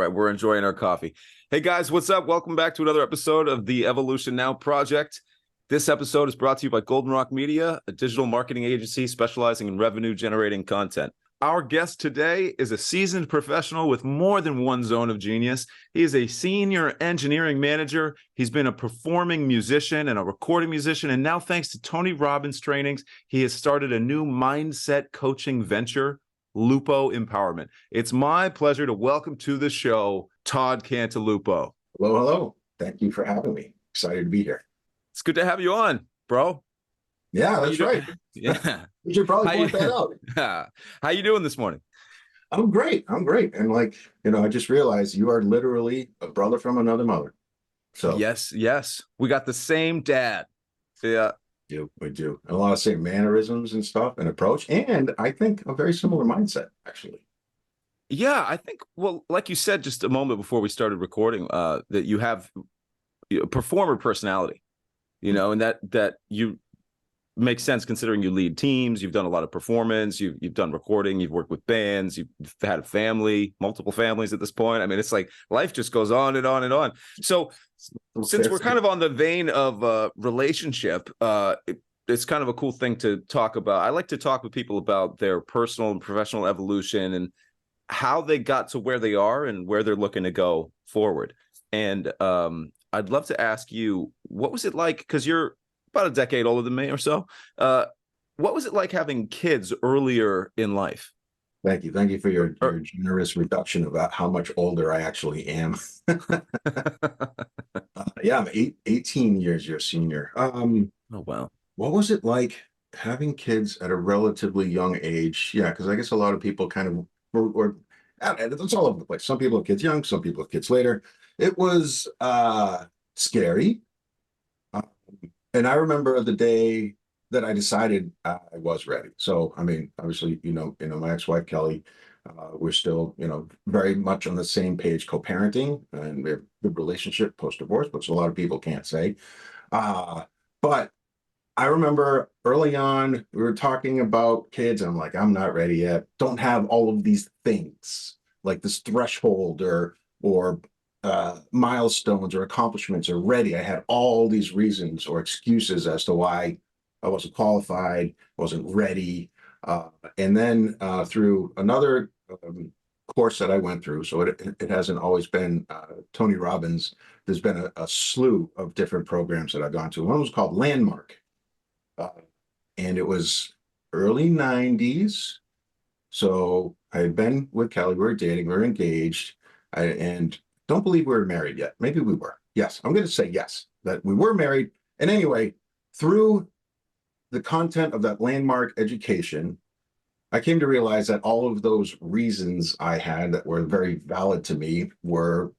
right, we're enjoying our coffee. Hey guys, what's up? Welcome back to another episode of the Evolution Now Project. This episode is brought to you by Golden Rock Media, a digital marketing agency specializing in revenue-generating content. Our guest today is a seasoned professional with more than one zone of genius. He is a senior engineering manager. He's been a performing musician and a recording musician. And now, thanks to Tony Robbins trainings, he has started a new mindset coaching venture, Lupo Empowerment. It's my pleasure to welcome to the show, Todd Cantalupo. Hello, hello. Thank you for having me. Excited to be here. It's good to have you on, bro. Yeah, that's right. Yeah. We should probably point that out. How you doing this morning? I'm great. And I just realized you are literally a brother from another mother. So Yes. We got the same dad. Yeah. We do. And a lot of same mannerisms and stuff and approach. And I think a very similar mindset, actually. Yeah, I think, well, like you said just a moment before we started recording, that you have a performer personality, and that you makes sense considering you lead teams, you've done a lot of performance, you've done recording, you've worked with bands, you've had a family, multiple families at this point. I mean, it's like life just goes on and on and on. So since we're kind of on the vein of relationship, it's kind of a cool thing to talk about. I like to talk with people about their personal and professional evolution and how they got to where they are and where they're looking to go forward. And I'd love to ask you, what was it like? Because you're about a decade older than me or so. What was it like having kids earlier in life? Thank you. Thank you for your generous reduction about how much older I actually am. Yeah, I'm 18 years your senior. Oh, wow. What was it like having kids at a relatively young age? Yeah, because I guess a lot of people kind of were it's all over the place. Some people have kids young, some people have kids later. It was scary. And I remember the day that I decided I was ready. So, I mean, obviously, my ex-wife, Kelly, we're still, very much on the same page, co-parenting, and we have a good relationship post-divorce, which a lot of people can't say. But I remember early on, we were talking about kids. And I'm like, I'm not ready yet. Don't have all of these things like this threshold or milestones or accomplishments are ready. I had all these reasons or excuses as to why I wasn't qualified, wasn't ready. And then through another course that I went through, so it hasn't always been Tony Robbins, there's been a slew of different programs that I've gone to. One was called Landmark. And it was early 90s. So I had been with Kelly, we were dating, we were engaged, and don't believe we were married yet. Maybe we were. Yes, I'm going to say yes, that we were married. And anyway, through the content of that landmark education, I came to realize that all of those reasons I had that were very valid to me were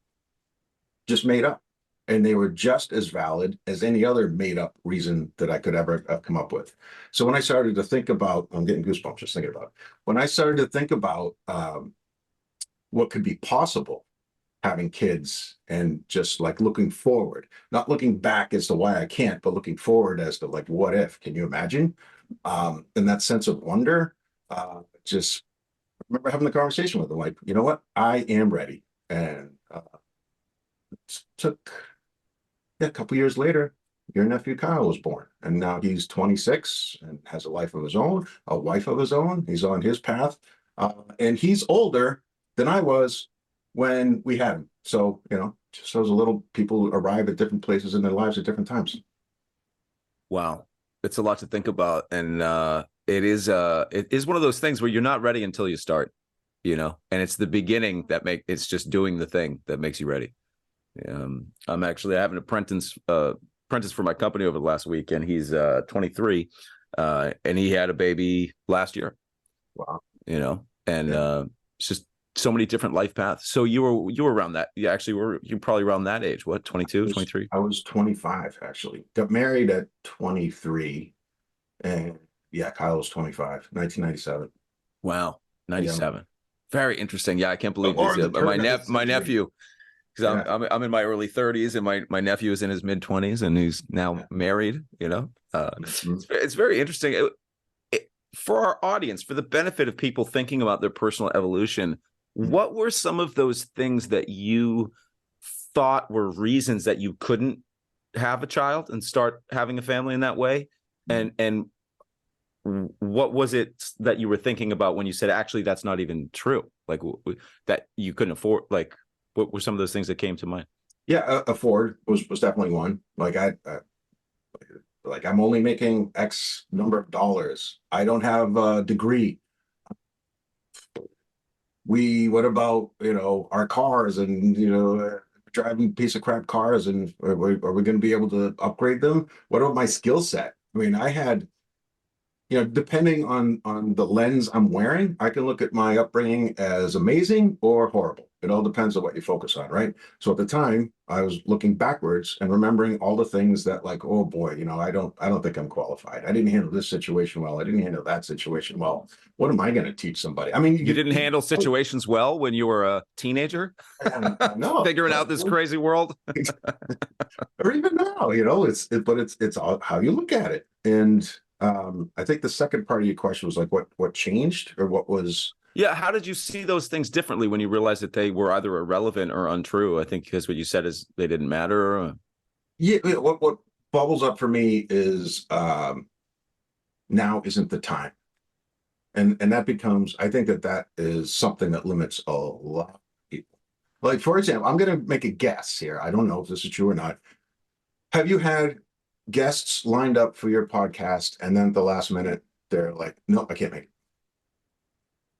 just made up. And they were just as valid as any other made up reason that I could ever have come up with. So when I started to think about, I'm getting goosebumps just thinking about it. When I started to think about what could be possible having kids and just like looking forward, not looking back as to why I can't, but looking forward as to like, what if, can you imagine? And that sense of wonder, just I remember having the conversation with them, like, you know what, I am ready. And it took a couple years later, your nephew Kyle was born, and now he's 26 and has a life of his own, a wife of his own. He's on his path, and he's older than I was when we had him. So, just those little people arrive at different places in their lives at different times. Wow. It's a lot to think about. And it is one of those things where you're not ready until you start, and it's the beginning it's just doing the thing that makes you ready. I have an apprentice for my company over the last week, and he's 23, and he had a baby last year. Wow. It's just so many different life paths. So you were around that. You actually you're probably around that age. What, 22, 23? I was 25, actually. Got married at 23. And yeah, Kyle was 25, 1997. Wow. 97. Yeah. Very interesting. Yeah. I can't believe this. My nephew, because I'm in my early 30s and my nephew is in his mid 20s and he's now married, It's very interesting. For our audience, for the benefit of people thinking about their personal evolution, What were some of those things that you thought were reasons that you couldn't have a child and start having a family in that way? And what was it that you were thinking about when you said, actually, that's not even true? Like that you couldn't afford, like, what were some of those things that came to mind? Yeah, afford was definitely one. Like like I'm only making X number of dollars. I don't have a degree. What about, our cars and, driving piece of crap cars, and are we going to be able to upgrade them? What about my skill set? I mean, I had, depending on the lens I'm wearing, I can look at my upbringing as amazing or horrible. It all depends on what you focus on, right? So at the time, I was looking backwards and remembering all the things that, like, oh boy, I don't think I'm qualified. I didn't handle this situation well. I didn't handle that situation well. What am I going to teach somebody? I mean, You didn't handle situations well when you were a teenager? No, Figuring out this crazy world? or even now, it's all how you look at it. And I think the second part of your question was like, what changed, or what was. Yeah, how did you see those things differently when you realized that they were either irrelevant or untrue? I think because what you said is they didn't matter. Yeah, what bubbles up for me is now isn't the time, and that becomes. I think that is something that limits a lot of people. Like, for example, I'm going to make a guess here. I don't know if this is true or not. Have you had guests lined up for your podcast, and then at the last minute they're like, "No, I can't make it"?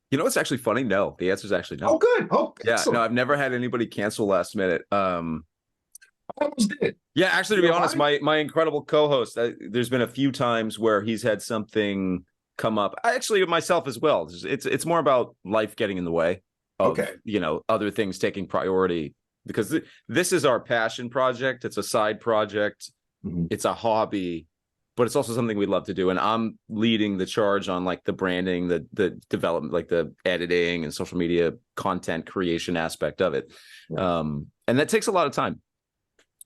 You know what's actually funny? No, the answer is actually no. Oh, good. Oh, yeah. excellent. No, I've never had anybody cancel last minute. I almost did. Yeah, actually, to be honest, my incredible co-host, there's been a few times where he's had something come up. Actually, myself as well. It's more about life getting in the way of, other things taking priority, because this is our passion project. It's a side project. Mm-hmm. It's a hobby, but it's also something we love to do. And I'm leading the charge on like the branding, the development, like the editing and social media content creation aspect of it. Yeah. And that takes a lot of time.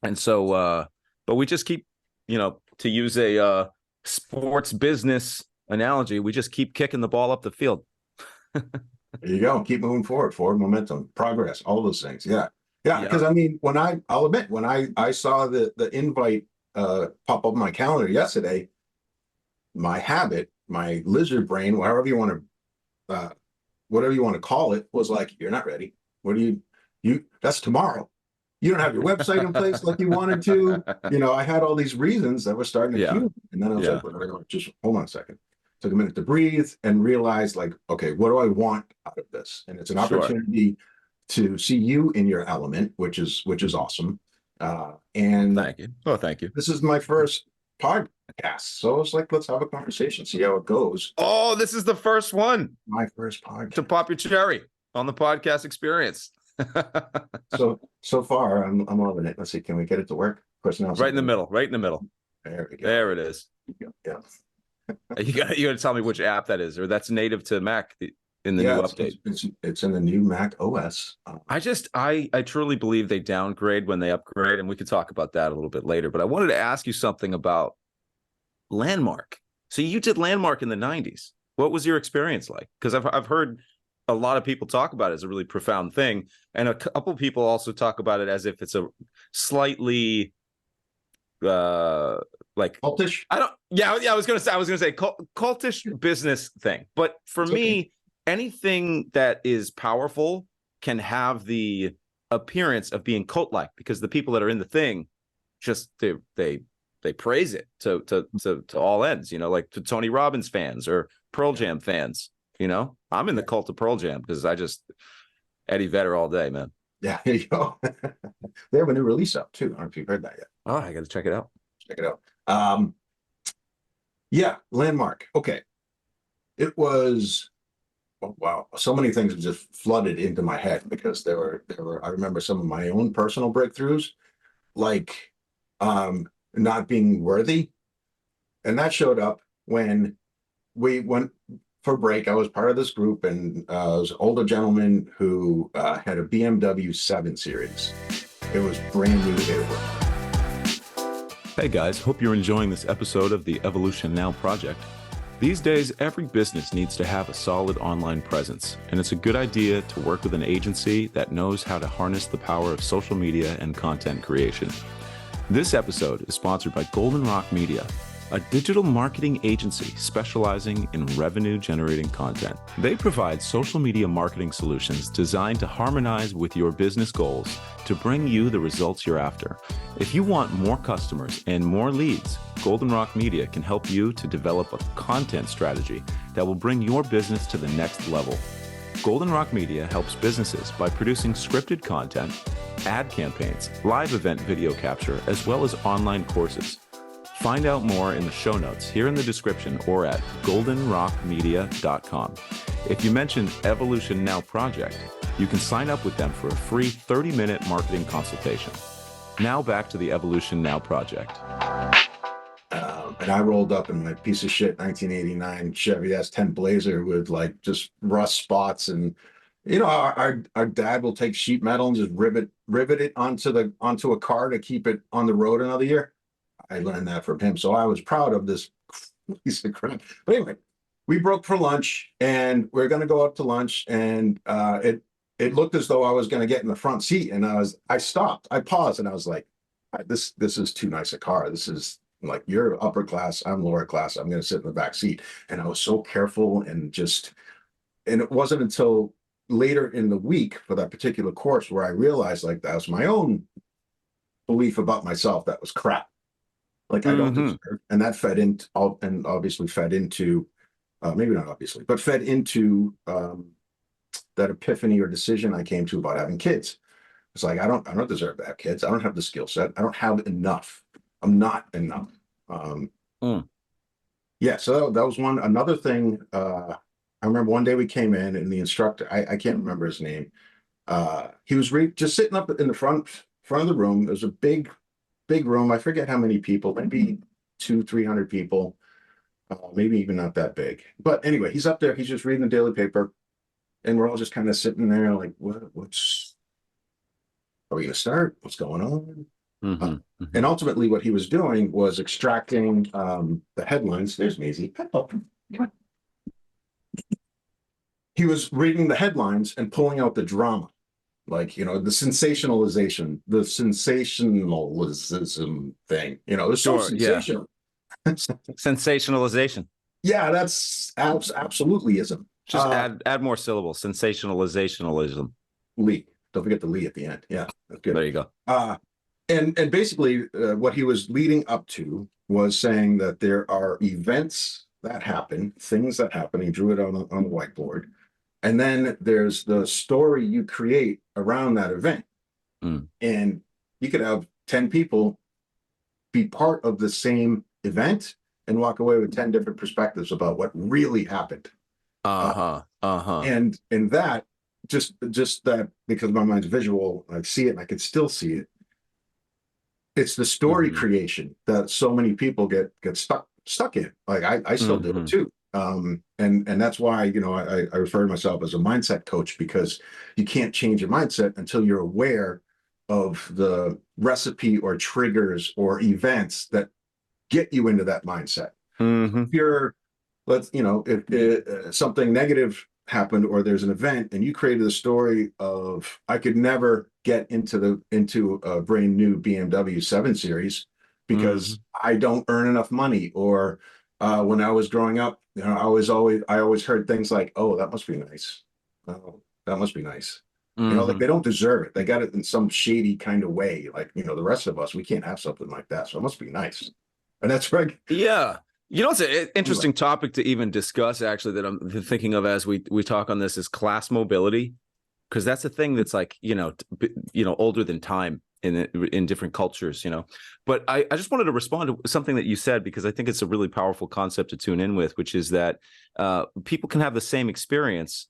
And so, but we just keep, to use a sports business analogy, we just keep kicking the ball up the field. There you go. Keep moving forward momentum, progress, all those things. Yeah. Yeah. Because I mean, I'll admit, when I saw the invite pop up on my calendar yesterday, my habit, my lizard brain, whatever you want to call it, was like, you're not ready. What do you that's tomorrow. You don't have your website in place like you wanted to. I had all these reasons that were starting to cue. And then I was like, just hold on a second. Took a minute to breathe and realize, like, okay, what do I want out of this? And it's an opportunity to see you in your element, which is awesome. And thank you. Oh, thank you. This is my first podcast, so it's like, let's have a conversation, see how it goes. Oh, this is the first one. My first podcast to pop your cherry on the podcast experience. so far, I'm loving it. Let's see, can we get it to work? Right in the middle. Right in the middle. There we go. There it is. Yeah. You got to tell me which app that is, or that's native to Mac in the new update. It's in the new Mac OS. I truly believe they downgrade when they upgrade, and we could talk about that a little bit later. But I wanted to ask you something about Landmark. So you did Landmark in the 90s. What was your experience like? Because I've heard a lot of people talk about it as a really profound thing, and a couple of people also talk about it as if it's a slightly like cultish. I was gonna say cultish business thing. But for me, anything that is powerful can have the appearance of being cult-like, because the people that are in the thing just they praise it to all ends, like to Tony Robbins fans or Pearl Jam fans. I'm in the cult of Pearl Jam because I just Eddie Vedder all day, man. Yeah, there you go. They have a new release up too. I don't know if you've heard that yet. Oh, I got to check it out. Check it out. Yeah, Landmark. Okay. It was, oh, wow. So many things just flooded into my head, because there were, I remember some of my own personal breakthroughs, like not being worthy. And that showed up when we went for break. I was part of this group, and it was an older gentleman who had a BMW 7 Series. It was brand new. Hey guys, hope you're enjoying this episode of the Evolution Now project. These days, every business needs to have a solid online presence, and it's a good idea to work with an agency that knows how to harness the power of social media and content creation. This episode is sponsored by Golden Rock Media, a digital marketing agency specializing in revenue-generating content. They provide social media marketing solutions designed to harmonize with your business goals to bring you the results you're after. If you want more customers and more leads, Golden Rock Media can help you to develop a content strategy that will bring your business to the next level. Golden Rock Media helps businesses by producing scripted content, ad campaigns, live event video capture, as well as online courses. Find out more in the show notes here in the description or at goldenrockmedia.com. If you mention Evolution Now Project, you can sign up with them for a free 30-minute marketing consultation. Now back to the Evolution Now Project. And I rolled up in my piece of shit 1989 Chevy S10 Blazer with like just rust spots, and our dad will take sheet metal and just rivet it onto a car to keep it on the road another year. I learned that from him, so I was proud of this piece of crap. But anyway, we broke for lunch, and we're going to go out to lunch, and it looked as though I was going to get in the front seat, and I stopped, I paused, and I was like, this is too nice a car. This is like, you're upper class, I'm lower class. I'm going to sit in the back seat. And I was so careful, and it wasn't until later in the week for that particular course where I realized like that was my own belief about myself that was crap. Like I don't deserve, and that fed into, and obviously fed into, maybe not obviously, but fed into that epiphany or decision I came to about having kids. It's like I don't deserve to have kids. I don't have the skill set. I don't have enough. I'm not enough. Yeah, so that was one. Another thing, I remember one day we came in, and the instructor, I can't remember his name. He was just sitting up in the front of the room. There was a big room. I forget how many people, maybe 200-300 people, maybe even not that big. But anyway, he's up there. He's just reading the daily paper, and we're all just kind of sitting there like, what's, are we going to start? What's going on? And ultimately what he was doing was extracting the headlines. There's Maisie. He was reading the headlines and pulling out the drama. Like, the sensationalization, the sensationalism thing, it's so sensational. Yeah. Sensationalization. Yeah, that's absolutelyism. Just add more syllables. Sensationalizationalism. Lee. Don't forget the Lee at the end. Yeah, that's good. There you go. And basically what he was leading up to was saying that there are events that happen, things that happen. He drew it on the whiteboard. And then there's the story you create around that event. And you could have 10 people be part of the same event and walk away with 10 different perspectives about what really happened. And that, just that, because my mind's visual, I see it and I can still see it. It's the story creation that so many people get stuck in. Like I still do it too. And that's why, I refer to myself as a mindset coach, because you can't change your mindset until you're aware of the recipe or triggers or events that get you into that mindset. If something negative happened, or there's an event and you created a story of, I could never get into a brand new BMW 7 Series because I don't earn enough money, or when I was growing up, I always heard things like, oh, that must be nice. Oh, that must be nice. Like they don't deserve it. They got it in some shady kind of way. Like, the rest of us, we can't have something like that. So it must be nice. And that's right. Yeah. It's an interesting topic to even discuss, actually, that I'm thinking of as we talk on this, is class mobility, because that's a thing that's like, older than time in different cultures, But I just wanted to respond to something that you said, because I think it's a really powerful concept to tune in with, which is that people can have the same experience,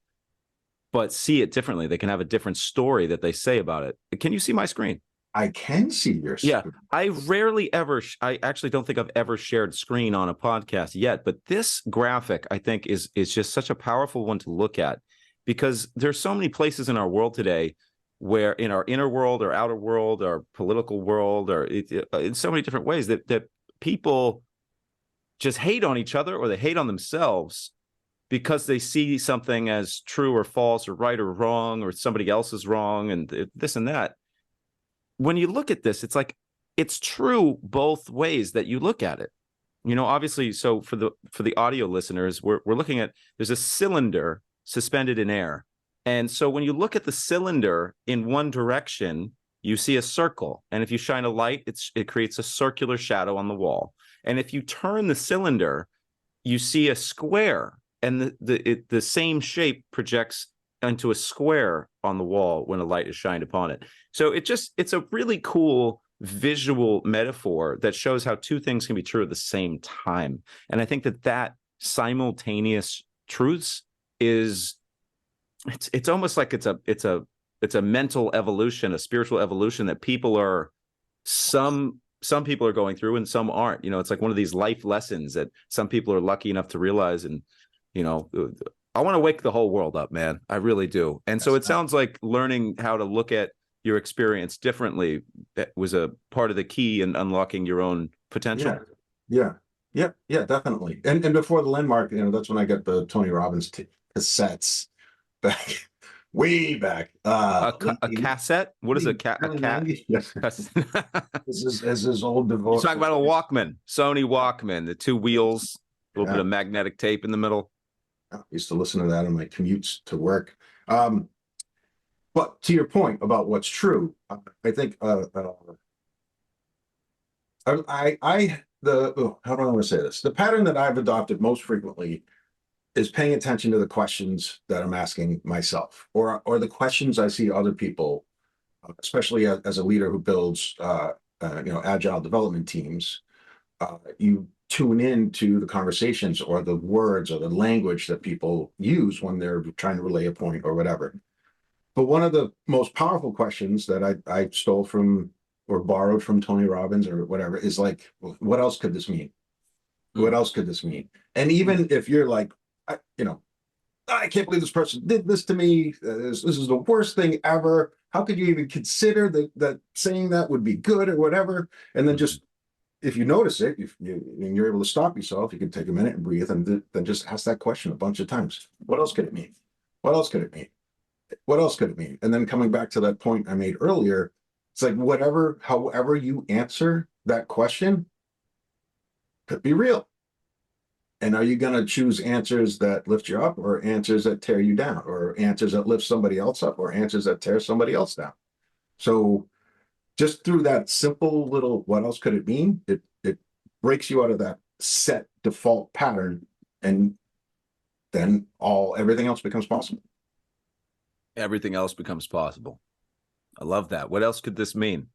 but see it differently. They can have a different story that they say about it. Can you see my screen? I can see your screen. Yeah, I rarely ever, I actually don't think I've ever shared screen on a podcast yet, but this graphic, I think, is just such a powerful one to look at, because there's so many places in our world today where, in our inner world or outer world or political world, or in so many different ways that people just hate on each other or they hate on themselves because they see something as true or false or right or wrong, or somebody else is wrong and this and that. When you look at this, it's like, it's true both ways that you look at it. Obviously, so for the audio listeners, we're looking at, there's a cylinder suspended in air. And so when you look at the cylinder in one direction, you see a circle. And if you shine a light, it creates a circular shadow on the wall. And if you turn the cylinder, you see a square, and the same shape projects into a square on the wall when a light is shined upon it. So it's a really cool visual metaphor that shows how two things can be true at the same time. And I think that simultaneous truths is, it's almost like it's a mental evolution, a spiritual evolution that some people are going through and some aren't. It's like one of these life lessons that some people are lucky enough to realize. And I want to wake the whole world up, man. I really do. And so it sounds like learning how to look at your experience differently was a part of the key in unlocking your own potential. Yeah, definitely. And before the landmark, that's when I got the Tony Robbins cassettes back, way back. A cassette? What is a cat? Yes. This is his old devotion. You're talking about a Walkman, Sony Walkman, the two wheels, a little bit of magnetic tape in the middle. I used to listen to that on my commutes to work. But to your point about what's true, I think how do I want to say this? The pattern that I've adopted most frequently is paying attention to the questions that I'm asking myself, or the questions I see other people, especially as a leader who builds agile development teams. You tune into the conversations or the words or the language that people use when they're trying to relay a point or whatever. But one of the most powerful questions that I stole from or borrowed from Tony Robbins or whatever is like, what else could this mean? What else could this mean? And even if you're like, I can't believe this person did this to me. This is the worst thing ever. How could you even consider that saying that would be good or whatever? And then just, if you notice it, and you're able to stop yourself, you can take a minute and breathe and then just ask that question a bunch of times. What else could it mean? What else could it mean? What else could it mean? And then coming back to that point I made earlier, it's like however you answer that question could be real. And are you going to choose answers that lift you up, or answers that tear you down, or answers that lift somebody else up, or answers that tear somebody else down? So just through that simple little what else could it mean, it breaks you out of that set default pattern, and then everything else becomes possible. Everything else becomes possible. I love that. What else could this mean?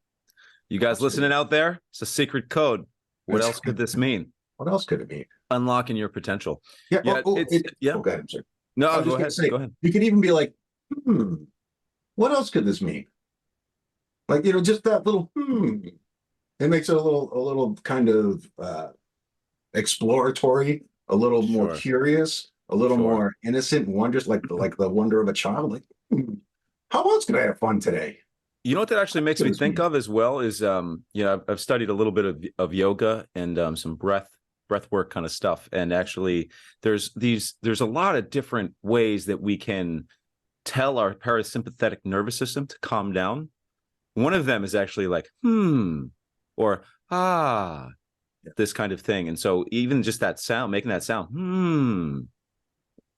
You guys listening out there? It's a secret code. What else could this mean? What else could it mean? Unlocking your potential. Yeah. Go ahead, sir. No, go ahead. Go ahead. You could even be like, what else could this mean? Like, just that little it makes it a little kind of exploratory, a little more curious, a little more innocent, wondrous, like the wonder of a child. Like, how else could I have fun today? You know what that actually makes me think of as well is, I've studied a little bit of yoga and some breath work kind of stuff. And actually there's a lot of different ways that we can tell our parasympathetic nervous system to calm down. One of them is actually like, or, this kind of thing. And so even just that sound, making that sound,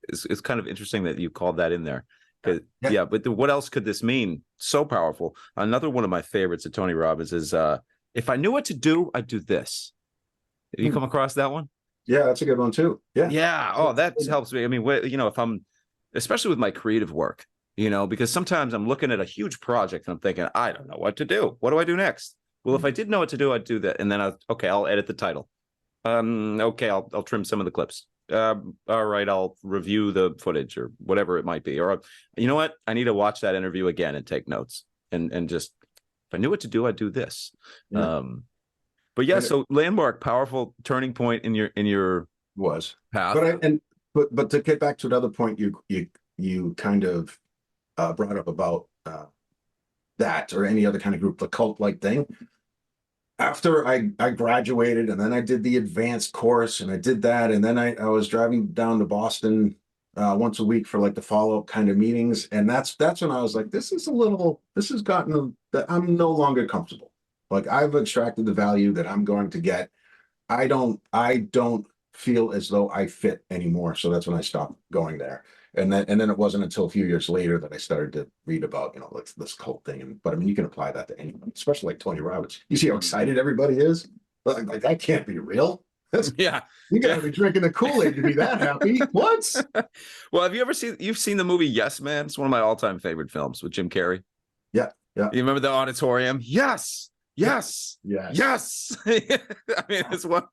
it's kind of interesting that you called that in there. Yeah, but what else could this mean? So powerful. Another one of my favorites of Tony Robbins is, if I knew what to do, I'd do this. Have you come across that one? Yeah, that's a good one too. Yeah. Yeah. Oh, that helps me. I mean, if I'm, especially with my creative work, because sometimes I'm looking at a huge project and I'm thinking, I don't know what to do. What do I do next? Well, if I did know what to do, I'd do that. And then I'll edit the title. Okay, I'll trim some of the clips. All right, I'll review the footage or whatever it might be. Or you know what? I need to watch that interview again and take notes and just, if I knew what to do, I'd do this. Yeah. But yeah, so landmark, powerful turning point in your path. But to get back to another point you kind of brought up about that or any other kind of group, the cult-like thing. after I graduated, and then I did the advanced course, and I did that, and then I was driving down to Boston once a week for like the follow-up kind of meetings, and that's when I was like, this has gotten that I'm no longer comfortable. Like I've extracted the value that I'm going to get. I don't feel as though I fit anymore. So that's when I stopped going there. And then it wasn't until a few years later that I started to read about, like this cult thing. But I mean, you can apply that to anyone, especially like Tony Robbins. You see how excited everybody is? Like that can't be real. Yeah. You Yeah. gotta be drinking the Kool-Aid to be that happy. What? Well, have you ever you've seen the movie Yes Man? It's one of my all-time favorite films with Jim Carrey. Yeah, yeah. You remember the auditorium? Yes, yes, Yes. yes. I mean, it's what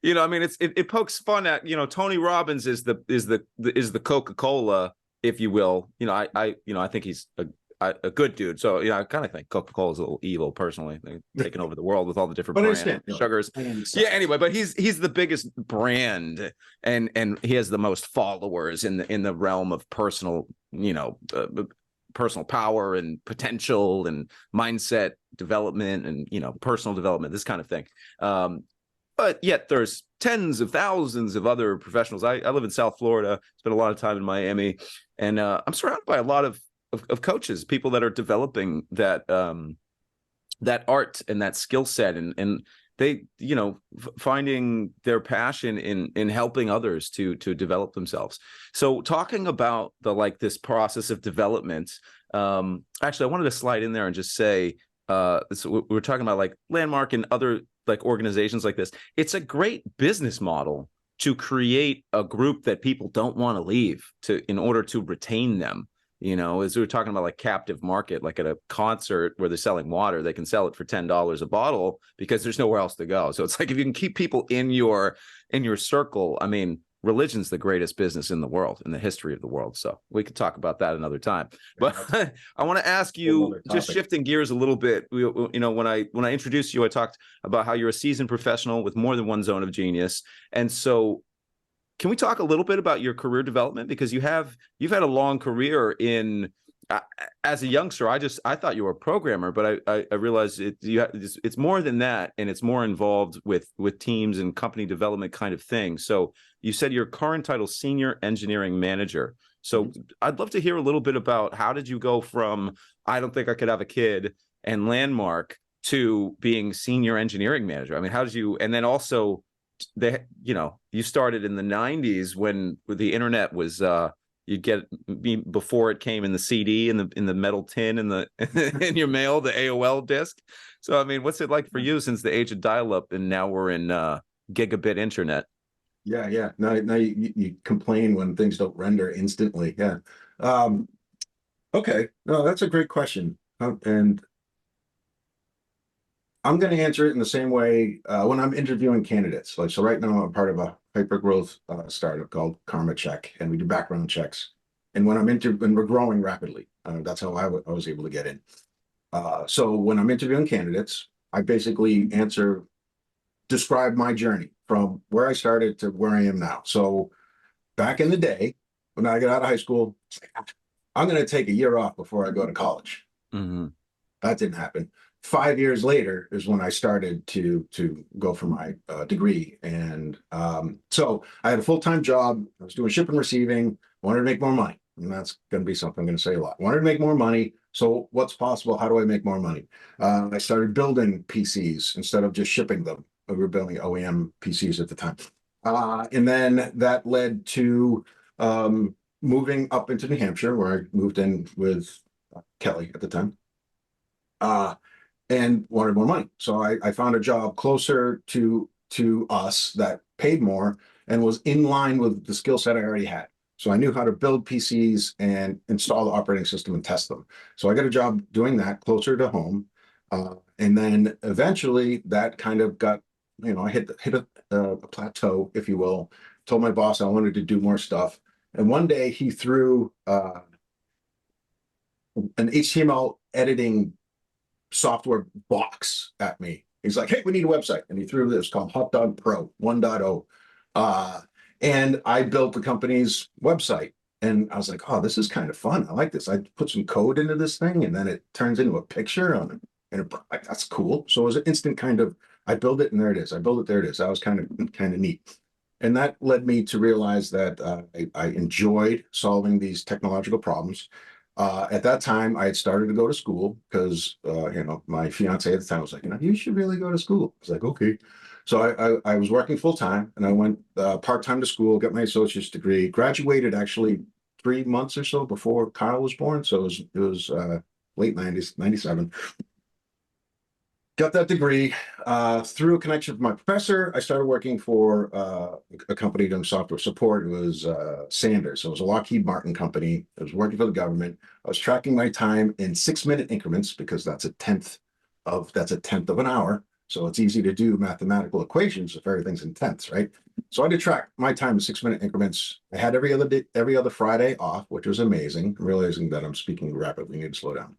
I mean, it pokes fun at, Tony Robbins is the Coca-Cola, if you will. I think he's a good dude. So, I kind of think Coca-Cola is a little evil personally. They're taking over the world with all the different brand sugars. Yeah, anyway, but he's the biggest brand, and he has the most followers in the realm of personal, personal power and potential and mindset development and personal development, this kind of thing. But yet there's tens of thousands of other professionals. I live in South Florida, spent a lot of time in Miami, and I'm surrounded by a lot of coaches, people that are developing that art and that skill set, and they finding their passion in helping others to develop themselves. So talking about this process of development, actually I wanted to slide in there and just say, so we're talking about like Landmark and other like organizations like this. It's a great business model to create a group that people don't want to leave in order to retain them. As we were talking about like captive market, like at a concert where they're selling water, they can sell it for $10 a bottle because there's nowhere else to go. So it's like, if you can keep people in your circle, I mean, religion's the greatest business in the world, in the history of the world. So we could talk about that another time. But I want to ask you, just shifting gears a little bit, when I introduced you, I talked about how you're a seasoned professional with more than one zone of genius. And so can we talk a little bit about your career development? Because you've had a long career in as a youngster. I thought you were a programmer, but I realized it's more than that, and it's more involved with teams and company development kind of thing. So you said your current title, Senior Engineering Manager. So I'd love to hear a little bit about how did you go from I don't think I could have a kid and Landmark to being Senior Engineering Manager. I mean, how did you? And then also, you started in the 90s when the internet was you'd get before it came in the CD in the metal tin in the in your mail, the AOL disc. So I mean, what's it like for you since the age of dial-up and now we're in gigabit internet? Yeah. Now you complain when things don't render instantly. Yeah. Okay. No, that's a great question. And I'm going to answer it in the same way when I'm interviewing candidates. So right now I'm part of a hyper growth startup called Karma Check, and we do background checks. And when we're growing rapidly, that's how I was able to get in. So when I'm interviewing candidates, I basically describe my journey from where I started to where I am now. So back in the day, when I got out of high school, I'm going to take a year off before I go to college. Mm-hmm. That didn't happen. 5 years later is when I started to go for my degree. And so I had a full-time job. I was doing shipping and receiving. Wanted to make more money. And that's going to be something I'm going to say a lot. Wanted to make more money. So what's possible? How do I make more money? I started building PCs instead of just shipping them. We were building OEM PCs at the time. And then that led to moving up into New Hampshire, where I moved in with Kelly at the time. And wanted more money. So I found a job closer to us that paid more and was in line with the skill set I already had. So I knew how to build PCs and install the operating system and test them. So I got a job doing that closer to home. And then eventually that kind of got, I hit a plateau, if you will. Told my boss I wanted to do more stuff. And one day he threw an HTML editing software box at me. He's like, hey, we need a website. And he threw this called Hot Dog Pro 1.0. And I built the company's website. And I was like, oh, this is kind of fun. I like this. I put some code into this thing and then it turns into a picture on And like, that's cool. So it was an instant kind of, I build it and there it is. I build it, there it is. That was kind of neat. And that led me to realize that I enjoyed solving these technological problems. At that time, I had started to go to school because, my fiance at the time was like, you should really go to school. I was like, okay. So I was working full time and I went part time to school, got my associate's degree, graduated actually 3 months or so before Kyle was born. So it was late 90s, 97. Got that degree through a connection with my professor. I started working for a company doing software support. It was Sanders. So it was a Lockheed Martin company. I was working for the government. I was tracking my time in 6-minute increments because that's a tenth of an hour. So it's easy to do mathematical equations if everything's in tenths, right? So I had to track my time in 6-minute increments. I had every other day, every other Friday off, which was amazing. I'm realizing that I'm speaking rapidly, need to slow down.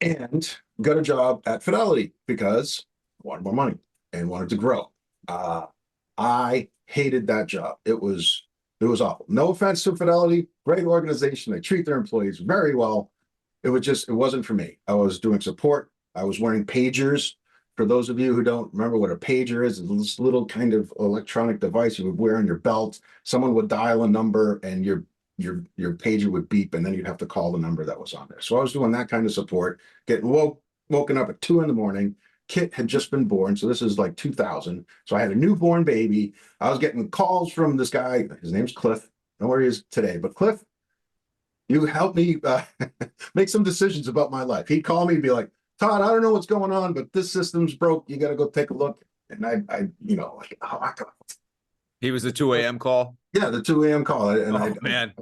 And got a job at Fidelity because I wanted more money and wanted to grow. I hated that job. It was awful. No offense to Fidelity, great organization. They treat their employees very well. It wasn't for me. I was doing support. I was wearing pagers. For those of you who don't remember what a pager is, it's this little kind of electronic device you would wear on your belt. Someone would dial a number and your pager would beep, and then you'd have to call the number that was on there. So I was doing that kind of support, getting woken up at 2 a.m. Kit had just been born, so this is like 2000. So I had a newborn baby. I was getting calls from this guy. His name's Cliff. I don't know where he is today, but Cliff, you help me make some decisions about my life. He'd call me and be like, Todd, I don't know what's going on, but this system's broke. You got to go take a look. And like, oh, I got. He was the 2 a.m. call. Yeah, the 2 a.m. call. And Man.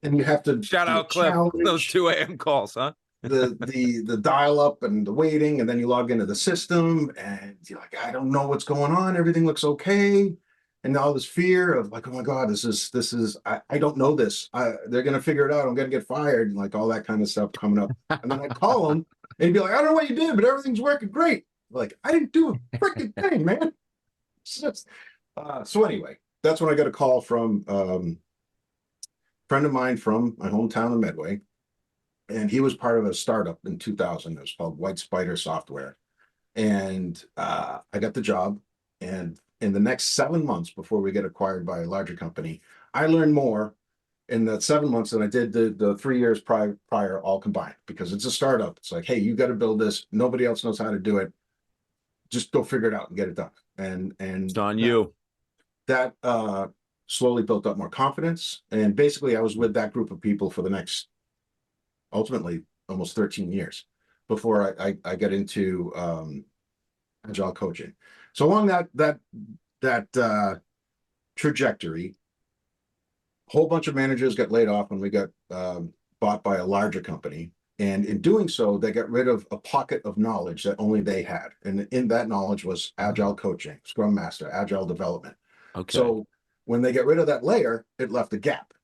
And you have to Shout out Cliff. Those 2 a.m. calls, huh? the dial up and the waiting, and then you log into the system and you're like, I don't know what's going on. Everything looks okay. And all this fear of like, oh my God, this is I don't know this. They're gonna figure it out. I'm gonna get fired, and like all that kind of stuff coming up. And then I call them and he'd be like, I don't know what you did, but everything's working great. Like, I didn't do a freaking thing, man. So anyway, that's when I got a call from friend of mine from my hometown of Medway, and he was part of a startup in 2000. It was called White Spider Software, and I got the job. And in the next 7 months before we get acquired by a larger company, I learned more in that 7 months than I did the 3 years prior all combined, because it's a startup. It's like, hey, you got to build this. Nobody else knows how to do it. Just go figure it out and get it done. And it's on you. That slowly built up more confidence. And basically I was with that group of people for the next, ultimately, almost 13 years before I got into agile coaching. So along that trajectory, a whole bunch of managers got laid off when we got bought by a larger company. And in doing so, they got rid of a pocket of knowledge that only they had. And in that knowledge was agile coaching, Scrum Master, agile development. Okay. So when they get rid of that layer, it left a gap.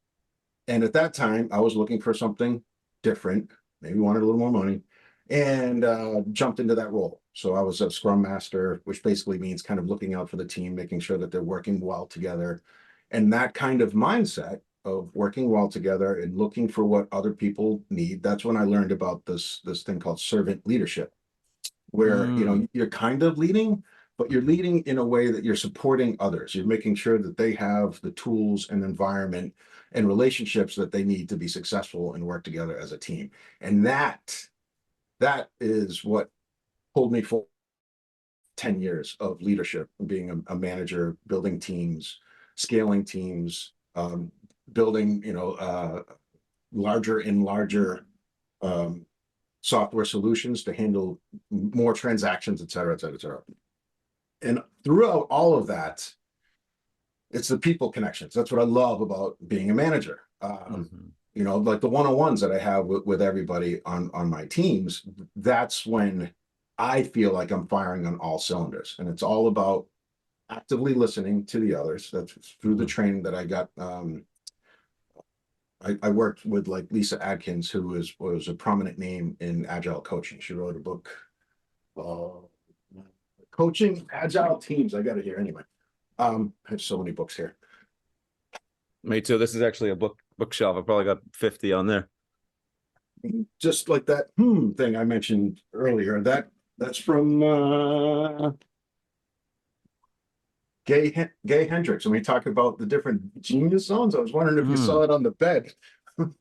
And at that time, I was looking for something different, maybe wanted a little more money, and jumped into that role. So I was a Scrum Master, which basically means kind of looking out for the team, making sure that they're working well together. And that kind of mindset of working well together and looking for what other people need, that's when I learned about this thing called servant leadership, where you're kind of leading, but you're leading in a way that you're supporting others. You're making sure that they have the tools and environment and relationships that they need to be successful and work together as a team. And that is what pulled me for 10 years of leadership, being a manager, building teams, scaling teams, building, larger and larger software solutions to handle more transactions, et cetera, et cetera, et cetera. And throughout all of that, it's the people connections. That's what I love about being a manager. Like the one-on-ones that I have with everybody on my teams, that's when I feel like I'm firing on all cylinders. And it's all about actively listening to the others. That's through the training that I got. I worked with like Lisa Adkins, who was a prominent name in agile coaching. She wrote a book, Coaching Agile Teams. I got it here anyway. I have so many books here. Me too. This is actually a bookshelf. I probably got 50 on there. just like that thing I mentioned earlier. That's from Gay Hendricks. And we talk about the different genius zones. I was wondering if you saw it on the bed.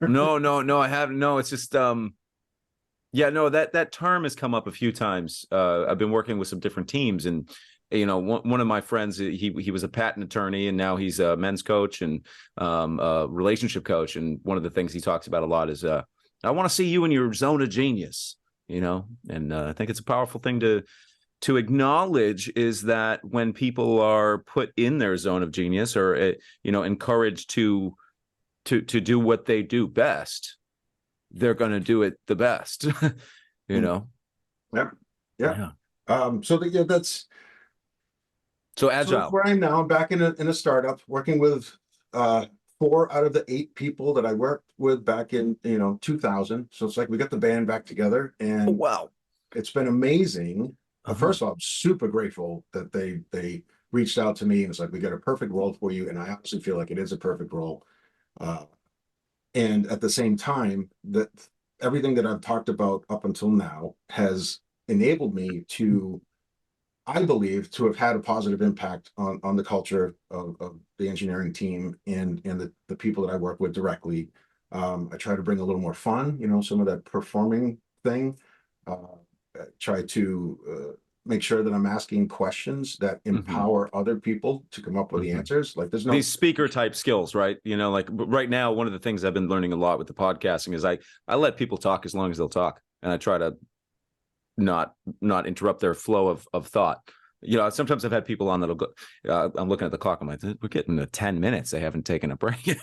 No, I haven't. No, it's just yeah, no, that term has come up a few times. I've been working with some different teams, and one of my friends, he was a patent attorney, and now he's a men's coach and a relationship coach. And one of the things he talks about a lot is I want to see you in your zone of genius, and I think it's a powerful thing to acknowledge, is that when people are put in their zone of genius, or encouraged to do what they do best, they're going to do it the best. Yeah. That's so agile. So where I am now, I'm back in a startup working with 4 out of the 8 people that I worked with back in 2000. So it's like we got the band back together, and wow, it's been amazing. First of all, I'm super grateful that they reached out to me and it's like, we got a perfect role for you, and I honestly feel like it is a perfect role. And at the same time, that everything that I've talked about up until now has enabled me to, I believe, to have had a positive impact on the culture of the engineering team and the people that I work with directly. I try to bring a little more fun, some of that performing thing. Try to make sure that I'm asking questions that empower other people to come up with the answers. Like there's no these speaker type skills, right? Like right now, one of the things I've been learning a lot with the podcasting is I let people talk as long as they'll talk, and I try to not interrupt their flow of thought. Sometimes I've had people on that'll go, I'm looking at the clock, I'm like, we're getting to 10 minutes, they haven't taken a break.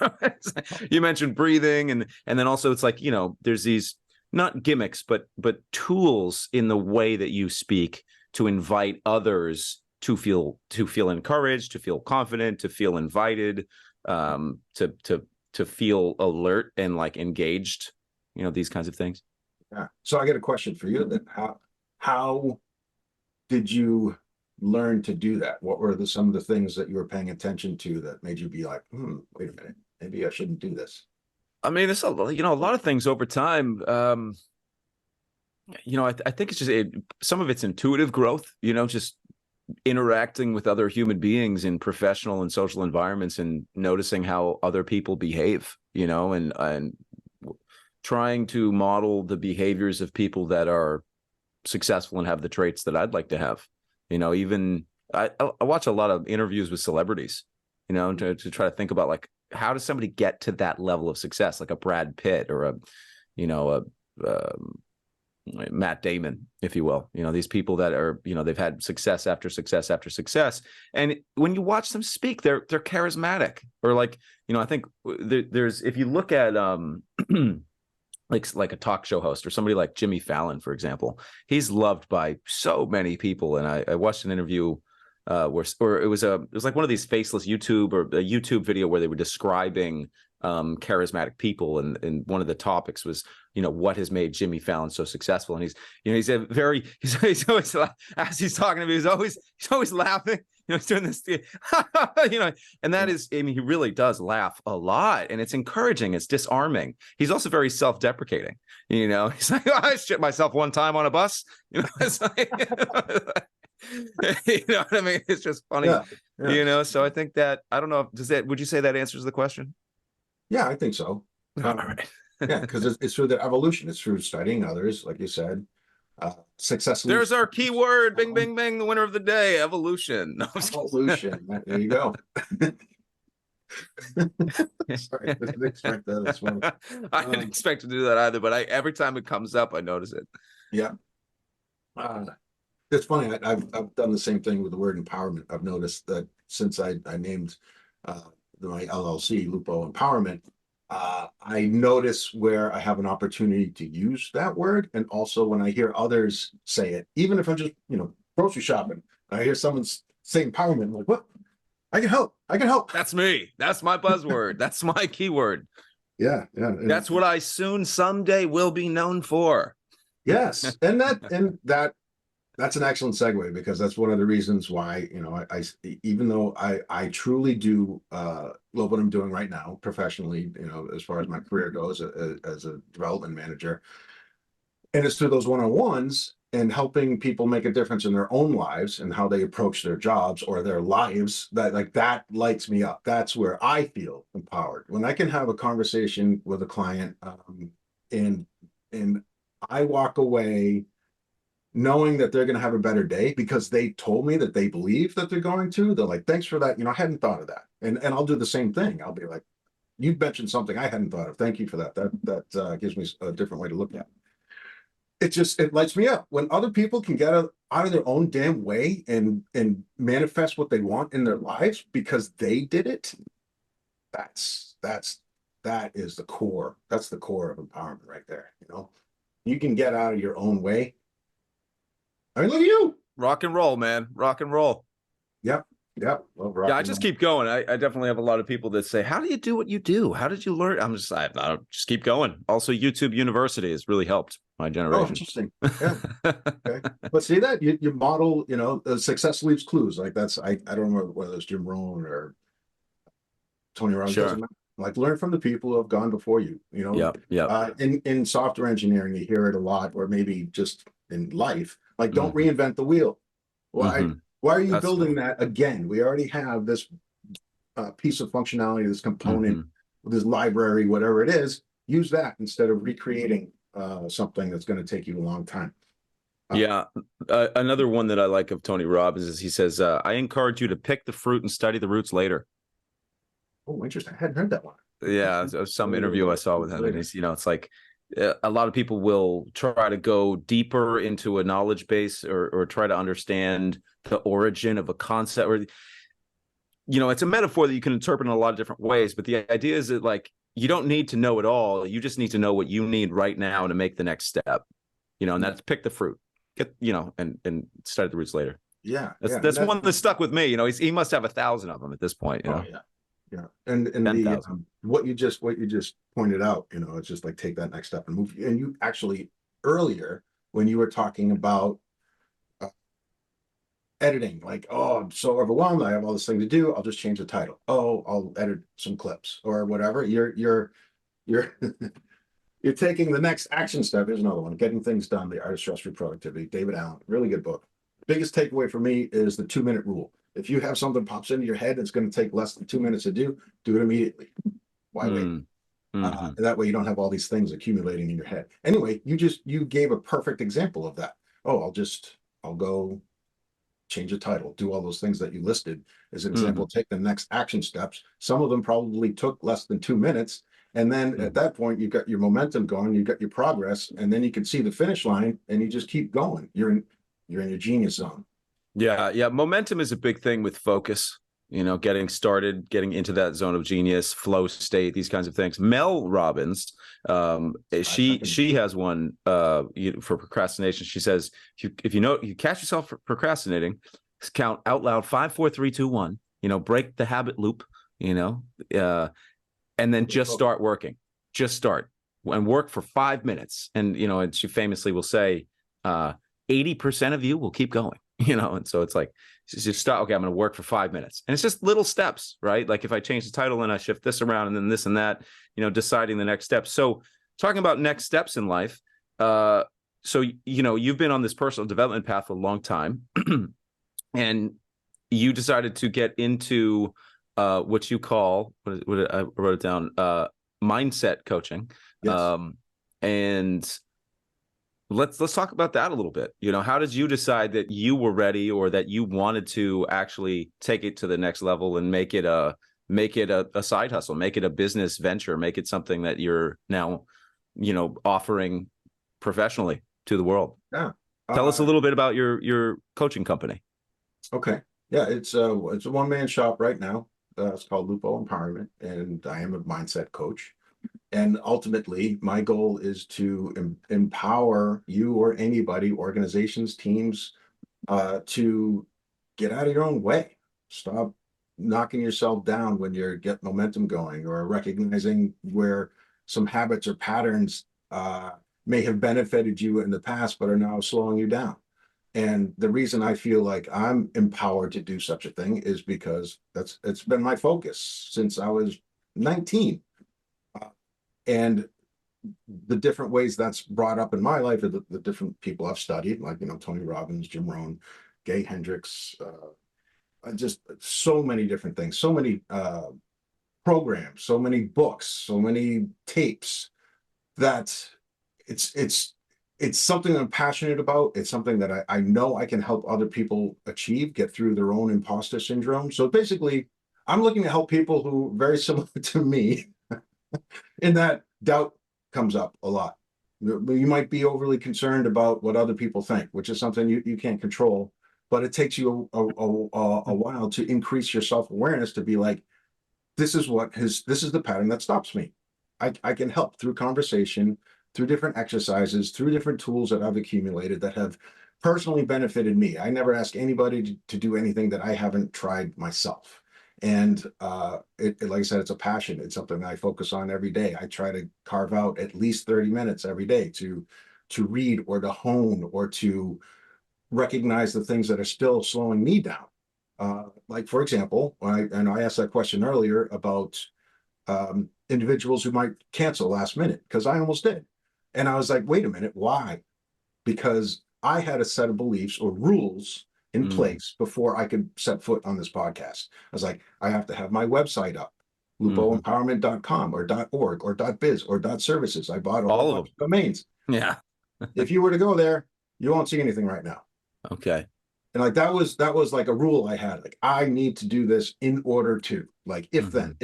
You mentioned breathing, and then also it's like, there's these not gimmicks, but tools in the way that you speak to invite others to feel encouraged, to feel confident, to feel invited, to feel alert and like engaged, these kinds of things. Yeah. So I got a question for you then. How did you learn to do that? What were some of the things that you were paying attention to that made you be like, wait a minute, maybe I shouldn't do this? I mean, it's a lot of things over time. I think it's just some of it's intuitive growth, just interacting with other human beings in professional and social environments and noticing how other people behave, and trying to model the behaviors of people that are successful and have the traits that I'd like to have. Even I watch a lot of interviews with celebrities, to try to think about like, how does somebody get to that level of success, like a Brad Pitt or a Matt Damon, if you will. These people that are, they've had success after success after success, and when you watch them speak, they're charismatic. Or like, I think there's, if you look at like a talk show host or somebody like Jimmy Fallon, for example, he's loved by so many people. And I watched an interview where it was like one of these faceless YouTube, or a YouTube video where they were describing charismatic people, and one of the topics was what has made Jimmy Fallon so successful. And he's always, as he's talking to me, he's always laughing, he's doing this and that is, I mean, he really does laugh a lot, and it's encouraging, it's disarming. He's also very self-deprecating, he's like, I shit myself one time on a bus, it's like, you know what I mean? It's just funny. Yeah. So I think that, I don't know, would you say that answers the question? Yeah, I think so. All right. Yeah, because it's through the evolution. It's through studying others, like you said. Successfully. There's our key word. Bing, bing, bing. The winner of the day. Evolution. No, evolution. There you go. Sorry, I didn't expect that as well. I didn't expect to do that either, but every time it comes up, I notice it. Yeah. It's funny. I've done the same thing with the word empowerment. I've noticed that since I named my LLC Lupo Empowerment, I notice where I have an opportunity to use that word, and also when I hear others say it, even if I'm just grocery shopping, I hear someone say empowerment, I'm like, what? I can help. I can help. That's me. That's my buzzword. That's my keyword. Yeah. That's what I someday will be known for. Yes, and that That's an excellent segue, because that's one of the reasons why, even though I truly do love what I'm doing right now professionally, as far as my career goes, as a development manager, and it's through those one-on-ones and helping people make a difference in their own lives and how they approach their jobs or their lives, that like that lights me up. That's where I feel empowered when I can have a conversation with a client, and and I walk away knowing that they're going to have a better day because they told me that they believe that they're going to. They're like, thanks for that. I hadn't thought of that. And I'll do the same thing. I'll be like, you mentioned something I hadn't thought of. Thank you for that. That gives me a different way to look at it. It lights me up when other people can get out of their own damn way and manifest what they want in their lives because they did it. That is the core. That's the core of empowerment right there. You can get out of your own way. I mean, look at you. Rock and roll, man. Rock and roll. Yep. Yep. Love rock Yeah, I and just roll. keep going. I definitely have a lot of people that say, how do you do what you do? How did you learn? I don't just keep going. Also, YouTube University has really helped my Oh, generation. interesting. Yeah. Okay. But see that you model, success leaves clues. Like I don't remember whether it's Jim Rohn or Tony Robbins. Sure. Doesn't matter. Like learn from the people who have gone before you. Yep. Yep. In software engineering, you hear it a lot, or maybe just in life. Like, don't Mhm. reinvent the wheel. Why? Mhm. Why are you That's building that again? We already have this piece of functionality, this component, Mhm. this library, whatever it is. Use that instead of recreating something that's going to take you a long time. Yeah. Another one that I like of Tony Robbins is he says, I encourage you to pick the fruit and study the roots later. Oh, interesting. I hadn't heard that one. Yeah, some interview I saw with him, and he's, it's like a lot of people will try to go deeper into a knowledge base or try to understand the origin of a concept, or it's a metaphor that you can interpret in a lot of different ways. But the idea is that like you don't need to know it all; you just need to know what you need right now to make the next step. And that's pick the fruit, and study the roots later. Yeah, That's one that stuck with me. He must have 1,000 of them at this point. Oh yeah, yeah. And the 10,000. what you just pointed out, it's just like take that next step and move. And you actually earlier when you were talking about editing, like, oh, I'm so overwhelmed, I have all this thing to do, I'll just change the title. Oh, I'll edit some clips or whatever. You're you're taking the next action step. Here's another one: Getting Things Done, The Art of Stress-Free Productivity. David Allen, really good book. Biggest takeaway for me is the 2-minute rule. If you have something pops into your head, it's going to take less than 2 minutes to do it immediately. Why wait? Mm-hmm. That way you don't have all these things accumulating in your head. Anyway, you gave a perfect example of that. Oh, I'll go change the title, do all those things that you listed as an example, take the next action steps. Some of them probably took less than 2 minutes. And then at that point, you've got your momentum going, you've got your progress, and then you can see the finish line and you just keep going. You're in your genius zone. Yeah. Momentum is a big thing with focus, getting started, getting into that zone of genius, flow state, these kinds of things. Mel Robbins, she has one for procrastination. She says, if you catch yourself procrastinating, count out loud 5, 4, 3, 2, 1, break the habit loop, and then just start working. Just start and work for 5 minutes. And, and she famously will say, 80% of you will keep going, and so it's like, just stop. Okay, I'm going to work for 5 minutes. And it's just little steps, right? Like if I change the title and I shift this around and then this and that, deciding the next step. So talking about next steps in life. So, you've been on this personal development path for a long time and you decided to get into what you call, what I wrote it down, mindset coaching. Yes. And let's talk about that a little bit. How did you decide that you were ready or that you wanted to actually take it to the next level and make it a side hustle, make it a business venture, make it something that you're now, offering professionally to the world? Yeah. Tell us a little bit about your coaching company. Okay. Yeah, it's a one-man shop right now. It's called Lupo Empowerment, and I am a mindset coach. And ultimately, my goal is to empower you or anybody, organizations, teams, to get out of your own way. Stop knocking yourself down when you're getting momentum going, or recognizing where some habits or patterns may have benefited you in the past, but are now slowing you down. And the reason I feel like I'm empowered to do such a thing is because it's been my focus since I was 19. Uh, and the different ways that's brought up in my life are the different people I've studied, like, Tony Robbins, Jim Rohn, Gay Hendricks, just so many different things, so many programs, so many books, so many tapes, that it's it's something I'm passionate about. It's something that I know I can help other people achieve, get through their own imposter syndrome. So basically, I'm looking to help people who very similar to me in that doubt comes up a lot. You might be overly concerned about what other people think, which is something you can't control, but it takes you a while to increase your self-awareness to be like, this is the pattern that stops me. I can help through conversation, through different exercises, through different tools that I've accumulated that have personally benefited me. I never ask anybody to do anything that I haven't tried myself. And like I said, it's a passion. It's something that I focus on every day. I try to carve out at least 30 minutes every day to read or to hone or to recognize the things that are still slowing me down. Like, for example, I asked that question earlier about individuals who might cancel last minute, because I almost did. And I was like, wait a minute, why? Because I had a set of beliefs or rules in place before I could set foot on this podcast. I was like, I have to have my website up, lupoempowerment.com or .org or .biz or .services. I bought a whole bunch of domains. Yeah. If you were to go there, you won't see anything right now. Okay. And like that was like a rule I had. Like, I need to do this in order to, like, if then.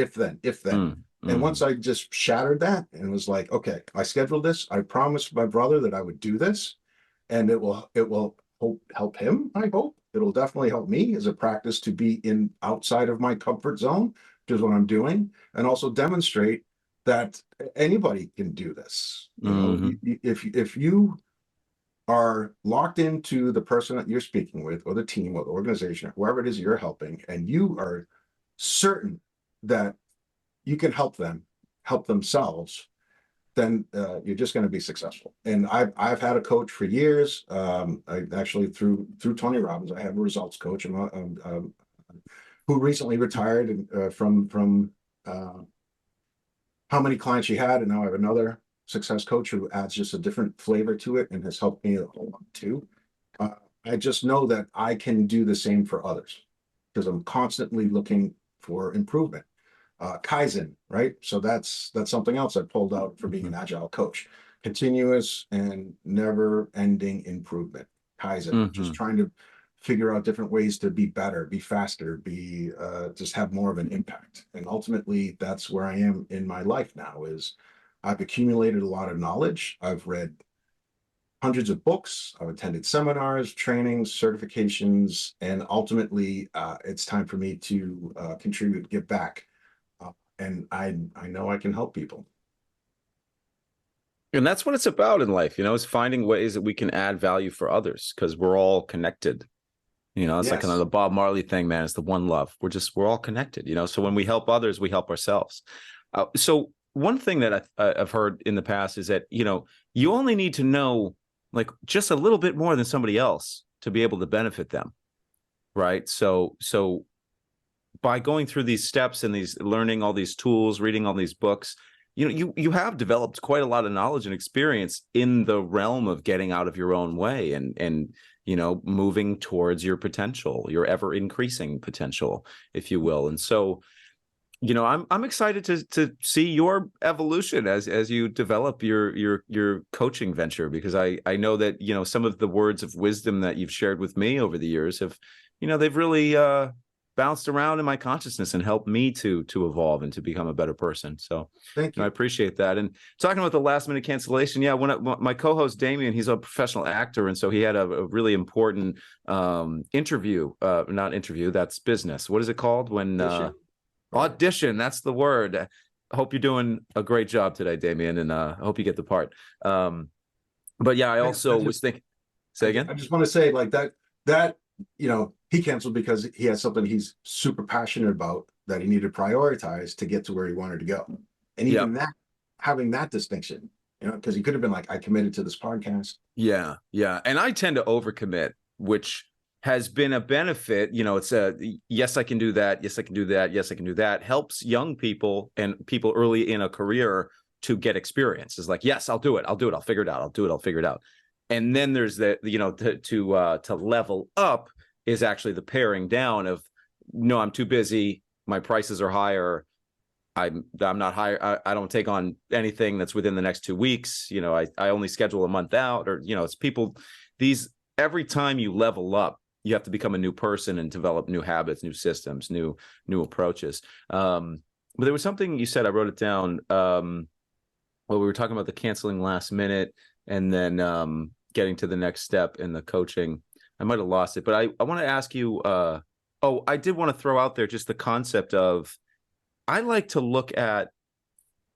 And once I just shattered that and was like, okay, I scheduled this. I promised my brother that I would do this, and it will help him. I hope it'll definitely help me as a practice to be in outside of my comfort zone, which is what I'm doing, and also demonstrate that anybody can do this. If you are locked into the person that you're speaking with, or the team, or the organization, or whoever it is you're helping, and you are certain that you can help them help themselves, then you're just going to be successful. And I've had a coach for years. I actually through Tony Robbins, I have a results coach, who recently retired from how many clients she had, and now I have another success coach who adds just a different flavor to it and has helped me a whole lot too. I just know that I can do the same for others because I'm constantly looking for improvement. Kaizen, right? So that's something else I pulled out for being an agile coach. Continuous and never ending improvement. Kaizen, just trying to figure out different ways to be better, be faster, be just have more of an impact. And ultimately, that's where I am in my life now. Is I've accumulated a lot of knowledge. I've read hundreds of books. I've attended seminars, trainings, certifications, and ultimately, it's time for me to contribute, give back. And I know I can help people. And that's what it's about in life, is finding ways that we can add value for others, because we're all connected. It's like kind of the Bob Marley thing, man. It's the one love. We're all connected, So when we help others, we help ourselves. So one thing that I've heard in the past is that, you only need to know like just a little bit more than somebody else to be able to benefit them. Right. So by going through these steps and learning all these tools, reading all these books, you have developed quite a lot of knowledge and experience in the realm of getting out of your own way and moving towards your potential, your ever increasing potential, if you will. And so, I'm excited to see your evolution as you develop your coaching venture, because I know that, some of the words of wisdom that you've shared with me over the years have, they've really bounced around in my consciousness and helped me to evolve and to become a better person. So thank you. I appreciate that. And talking about the last minute cancellation, when my co-host Damien, he's a professional actor, and so he had a really important interview, not interview, that's business. What is it called when audition? That's the word. I hope you're doing a great job today, Damien, and I hope you get the part. But yeah, I also was thinking. Say again. I just want to say like that he canceled because he had something he's super passionate about that he needed to prioritize to get to where he wanted to go. And even that, having that distinction, because he could have been like, I committed to this podcast. Yeah. And I tend to overcommit. which has been a benefit. You know, it's a, yes, I can do that. Yes, I can do that. Yes, I can do that. Helps young people and people early in a career to get experience. It's like, yes, I'll do it. I'll do it. I'll figure it out. I'll do it. I'll figure it out. And then there's the, you know, to level up is actually the paring down of, no, I'm too busy. My prices are higher. I'm not higher. I don't take on anything that's within the next 2 weeks. You know, I only schedule a month out, or, you know, it's people, every time you level up, you have to become a new person and develop new habits, new systems, new approaches. But there was something you said, I wrote it down. Well, we were talking about the canceling last minute and then getting to the next step in the coaching. I might have lost it, but I want to ask you, I did want to throw out there just the concept of, I like to look at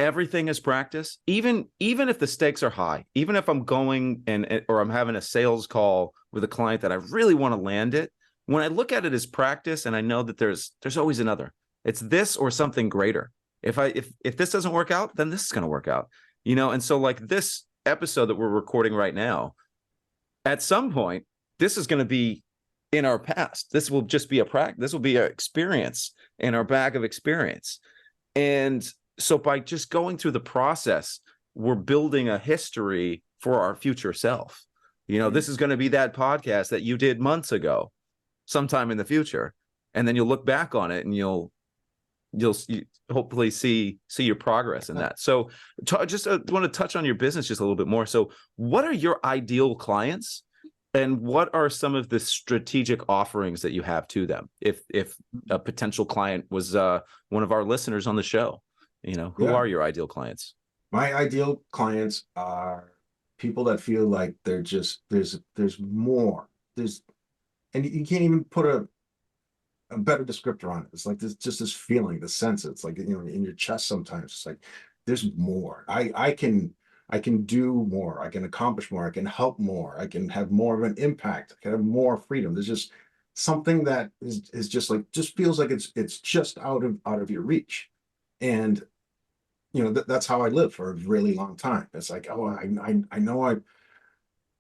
everything as practice, even if the stakes are high, even if I'm going or I'm having a sales call with a client that I really want to land it. When I look at it as practice, and I know that there's always another, it's this or something greater. If this doesn't work out, then this is going to work out, you know? And so like this episode that we're recording right now, at some point, this is going to be in our past. This will just be a practice. This will be an experience in our bag of experience. And so by just going through the process, we're building a history for our future self. You know, this is going to be that podcast that you did months ago, sometime in the future. And then you'll look back on it and you'll hopefully see your progress in that. So just want to touch on your business just a little bit more. So what are your ideal clients? And what are some of the strategic offerings that you have to them? If a potential client was one of our listeners on the show, you know, who are your ideal clients? My ideal clients are people that feel like they're just, there's more. And you can't even put a better descriptor on it. It's like this feeling, the sense. It's like, you know, in your chest sometimes. It's like, there's more. I can do more. I can accomplish more. I can help more. I can have more of an impact. I can have more freedom. There's just something that is just like, just feels like it's just out of your reach. And, you know, that's how I lived for a really long time. It's like, oh, I know I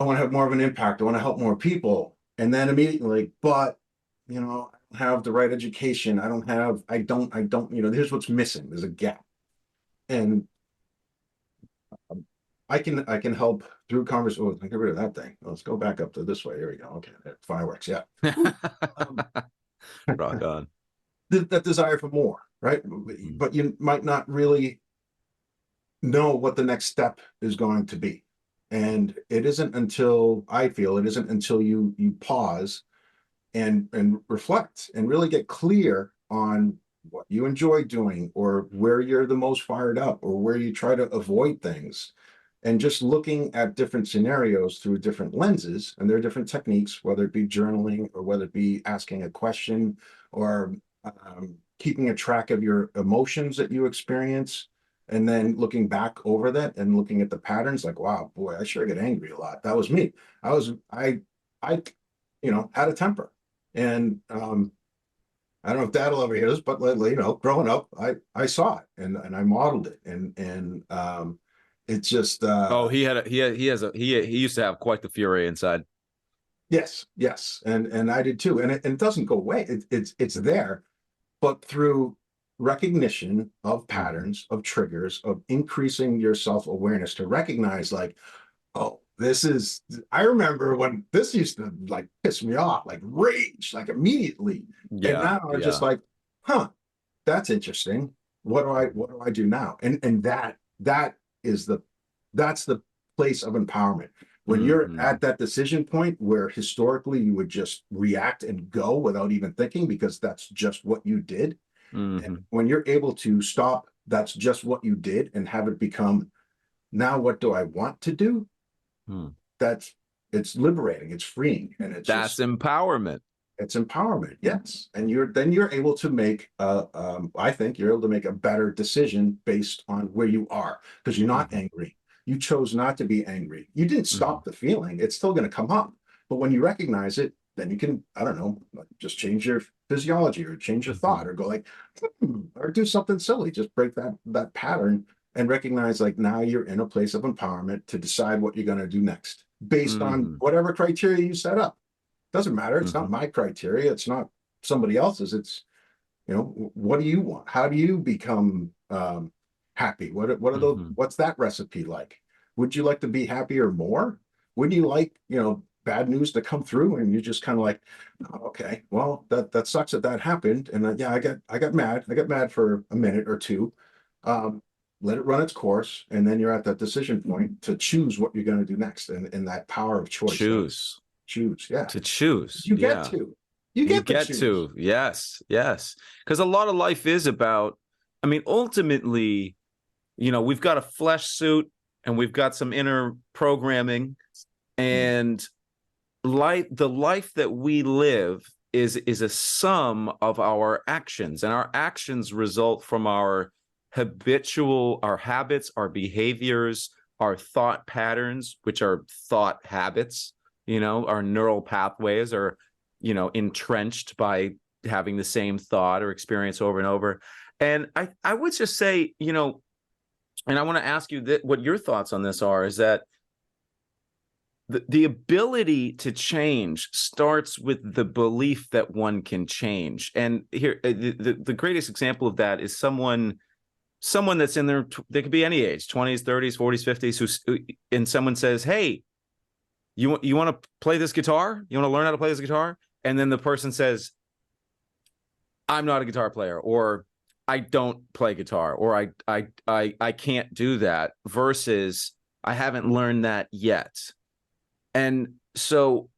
want to have more of an impact. I want to help more people. And then immediately, like, but, you know, I don't have the right education. I don't, you know, here's what's missing. There's a gap. And I can help through conversation. Oh, get rid of that thing. Let's go back up to this way. Here we go. Okay, fireworks. Yeah. Rock on. That desire for more, right? But you might not really know what the next step is going to be. And it isn't until you pause and reflect and really get clear on what you enjoy doing, or where you're the most fired up, or where you try to avoid things. And just looking at different scenarios through different lenses, and there are different techniques, whether it be journaling or whether it be asking a question, or keeping a track of your emotions that you experience, and then looking back over that and looking at the patterns, like, wow, boy, I sure get angry a lot. That was me. I you know, had a temper. And I don't know if Dad will ever hear this, but, you know, growing up, I saw it and I modeled it, and it's just he used to have quite the fury inside. Yes, and I did too. And it doesn't go away. It's there, but through recognition of patterns, of triggers, of increasing your self-awareness to recognize, like, oh, I remember when this used to like piss me off, like rage, like immediately. And now I'm just like, huh, that's interesting. What do I do now? And that's the place of empowerment. When you're at that decision point where historically you would just react and go without even thinking, because that's just what you did. And when you're able to stop, that's just what you did, and have it become, now what do I want to do? It's liberating, it's freeing, and that's empowerment. It's empowerment, yes. And you're able to make I think you're able to make a better decision based on where you are, because you're not angry. You chose not to be angry. You didn't stop the feeling. It's still going to come up. But when you recognize it, then you can, I don't know, just change your physiology, or change your thought, or go like, or do something silly. Just break that pattern and recognize, like, now you're in a place of empowerment to decide what you're going to do next based on whatever criteria you set up. Doesn't matter. It's not my criteria. It's not somebody else's. It's, what do you want? How do you become happy? What are those? What's that recipe like? Would you like to be happier more? Would you like, bad news to come through and you just kind of like, oh, okay, well, that sucks that happened. And yeah, I got mad. I got mad for a minute or two. Let it run its course, and then you're at that decision point to choose what you're going to do next, and that power of choice. Choose, yeah. To choose. You get to. You get to. Yes. Because a lot of life is about, I mean, ultimately, we've got a flesh suit and we've got some inner programming, and the life that we live is a sum of our actions, and our actions result from our habits, our behaviors, our thought patterns, which are thought habits. Our neural pathways are, entrenched by having the same thought or experience over and over. And I would just say, and I want to ask you what your thoughts on this are, is that the ability to change starts with the belief that one can change. And here, the greatest example of that is someone that's in their, they could be any age, 20s, 30s, 40s, 50s, and someone says, hey, you want to play this guitar? You want to learn how to play this guitar? And then the person says, I'm not a guitar player, or I don't play guitar, or I can't do that, versus I haven't learned that yet. And so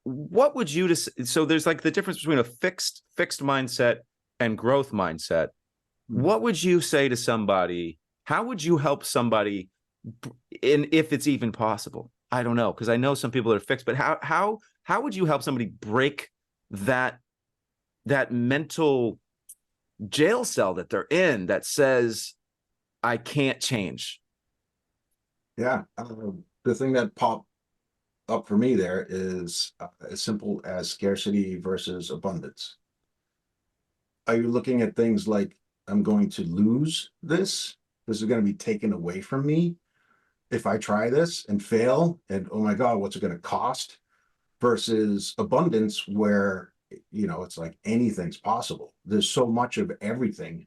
what would you so there's like the difference between a fixed mindset and growth mindset. What would you say to somebody? How would you help somebody, if it's even possible? I don't know, because I know some people are fixed, but how would you help somebody break that mental jail cell that they're in that says, I can't change? Yeah. The thing that popped up for me there is as simple as scarcity versus abundance. Are you looking at things like, I'm going to lose this? This is going to be taken away from me if I try this and fail, and oh my God, what's it going to cost? Versus abundance, where it's like anything's possible. There's so much of everything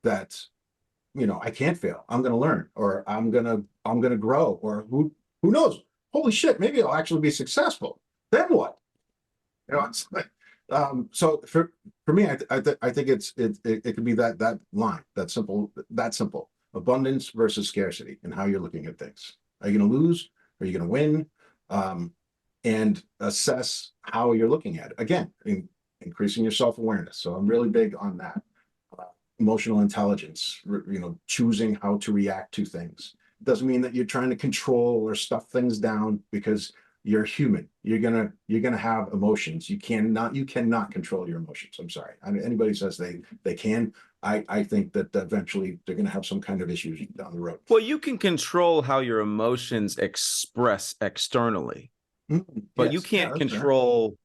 that I can't fail. I'm going to learn, or I'm going to grow, or who knows? Holy shit, maybe I'll actually be successful. Then what? It's like, so for me, I think it could be that line, that simple. Abundance versus scarcity, and how you're looking at things. Are you going to lose? Are you going to win? And assess how you're looking at it. Again, increasing your self-awareness. So I'm really big on that. Emotional intelligence, choosing how to react to things. It doesn't mean that you're trying to control or stuff things down, because you're human. You're gonna have emotions. You cannot control your emotions. I'm sorry. Anybody says they can, I think that eventually they're gonna have some kind of issues down the road. Well, you can control how your emotions express externally, but you can't control,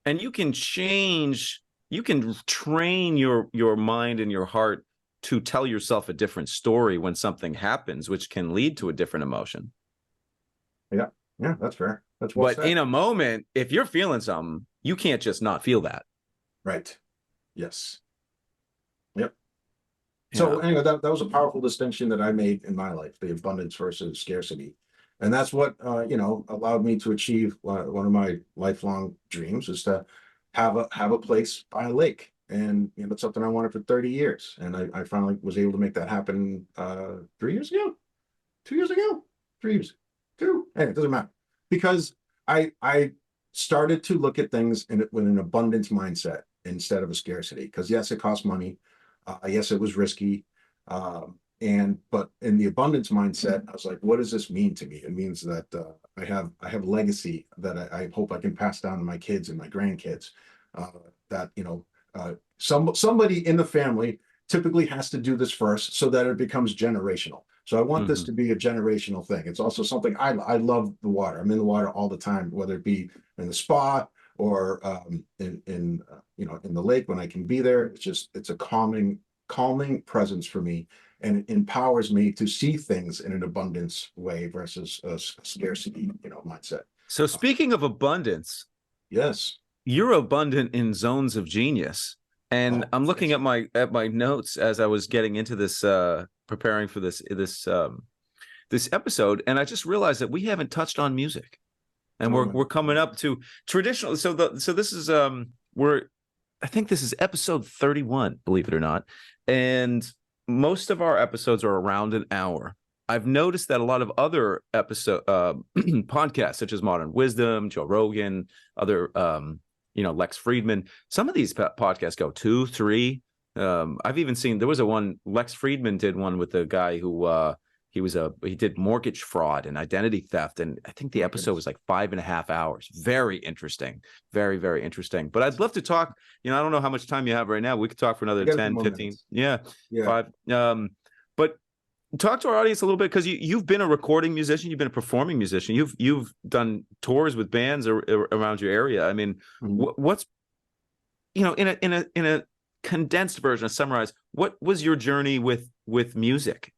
and you can change. You can train your mind and your heart to tell yourself a different story when something happens, which can lead to a different emotion. Yeah, that's fair. That's well said. In a moment, if you're feeling something, you can't just not feel that. Right. Yes. Yep. So anyway, that was a powerful distinction that I made in my life, the abundance versus scarcity. And that's what, allowed me to achieve one of my lifelong dreams, is to have a place by a lake. And it's something I wanted for 30 years. And I finally was able to make that happen 3 years ago, 2 years ago, 3 years, two. Hey, it doesn't matter, because I started to look at things with an abundance mindset instead of a scarcity. Because yes, it cost money. Yes, it was risky. But in the abundance mindset, I was like, what does this mean to me? It means that I have legacy that I hope I can pass down to my kids and my grandkids. That somebody in the family typically has to do this first, so that it becomes generational. So I want this to be a generational thing. It's also something I love the water. I'm in the water all the time, whether it be in the spa or in the lake when I can be there. It's a calming presence for me, and it empowers me to see things in an abundance way versus a scarcity mindset. So speaking of abundance, Yes. You're abundant in zones of genius. And Oh, I'm looking thanks. at my notes as I was getting into this, preparing for this episode, and I just realized that we haven't touched on music, and Oh my we're coming up to traditional. So this is we're I think this is episode 31, believe it or not, and most of our episodes are around an hour. I've noticed that a lot of other episode podcasts, such as Modern Wisdom, Joe Rogan, other Lex Friedman, some of these podcasts go 2, 3. I've even seen, there was a one, Lex Friedman did one with a guy who he did mortgage fraud and identity theft, and I think the episode was like 5.5 hours. Very interesting, very, very interesting. But I'd love to talk. I don't know how much time you have right now. We could talk for another I got a few 10, more 15. minutes. Yeah, Yeah. 5. But talk to our audience a little bit, because you've been a recording musician, you've been a performing musician, you've done tours with bands around your area. I mean, what's in a condensed version, a summarize, what was your journey with music?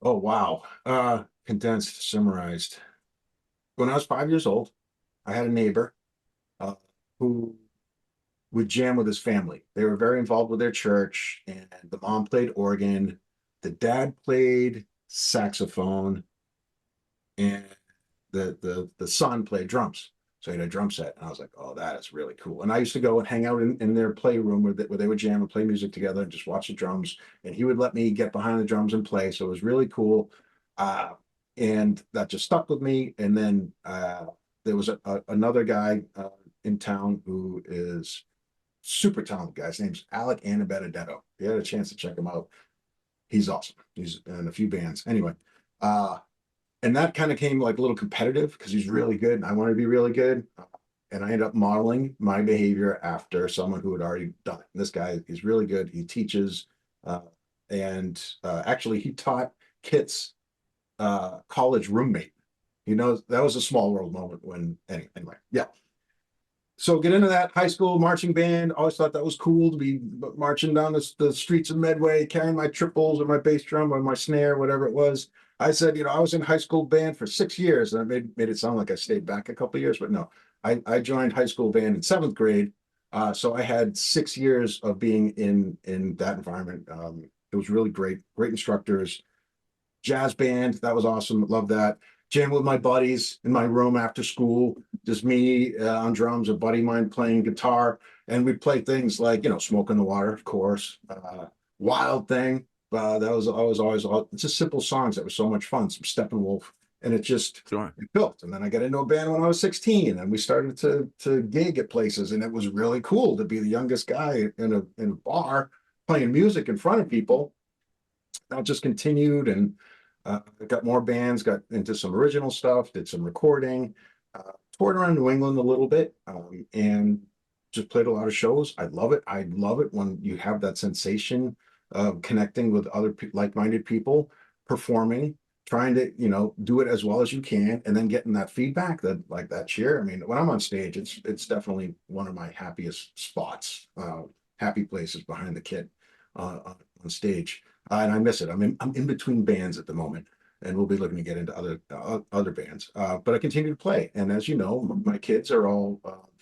Oh, wow. Condensed, summarized. When I was 5 years old, I had a neighbor who would jam with his family. They were very involved with their church, and the mom played organ, the dad played saxophone, and the son played drums. So he had a drum set, and I was like, "Oh, that is really cool." And I used to go and hang out in their playroom where they would jam and play music together and just watch the drums. And he would let me get behind the drums and play. So it was really cool. Uh, and that just stuck with me. And then there was another guy in town who is super talented guy. His name's Alec Anabenedetto. If you had a chance to check him out, he's awesome. He's in a few bands. Anyway, uh, and that kind of came like a little competitive because he's really good and I wanted to be really good. And I ended up modeling my behavior after someone who had already done it. And this guy is really good. He teaches, and actually, he taught Kit's college roommate. That was a small world moment when, anyway, yeah. So get into that high school marching band. Always thought that was cool to be marching down the streets of Medway, carrying my triples or my bass drum or my snare, whatever it was. I said, I was in high school band for 6 years, and I made it sound like I stayed back a couple of years, but no, I joined high school band in 7th grade. So I had 6 years of being in that environment. It was really great instructors. Jazz band, that was awesome. Love that. Jam with my buddies in my room after school, just me on drums, a buddy of mine playing guitar, and we'd play things like Smoke in the Water, of course, Wild Thing. That was always it's just simple songs that were so much fun. Some Steppenwolf, and it built. And then I got into a band when I was 16, and we started to gig at places, and it was really cool to be the youngest guy in a bar playing music in front of people. That just continued, and got more bands, got into some original stuff, did some recording, toured around New England a little bit, and just played a lot of shows. I love it. I love it when you have that sensation of connecting with other like-minded people, performing, trying to, do it as well as you can, and then getting that feedback, that cheer. I mean, when I'm on stage, it's definitely one of my happiest spots, happy places behind the kit on stage. And I miss it. I'm in between bands at the moment, and we'll be looking to get into other bands. But I continue to play, and as you know, my kids are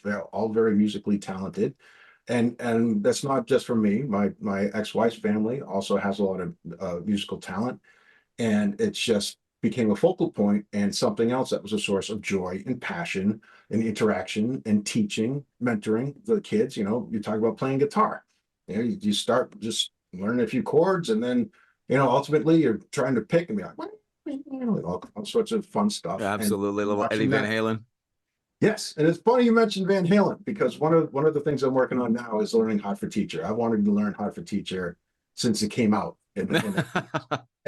they're all very musically talented, and that's not just for me. My ex-wife's family also has a lot of musical talent, and it's just became a focal point and something else that was a source of joy and passion and interaction and teaching, mentoring the kids. You talk about playing guitar. You start just learn a few chords, and then ultimately you're trying to pick and be like all sorts of fun stuff. Absolutely, And little Eddie watching Van that. Halen. Yes, and it's funny you mentioned Van Halen, because one of the things I'm working on now is learning Hot for Teacher. I wanted to learn Hot for Teacher since it came out, and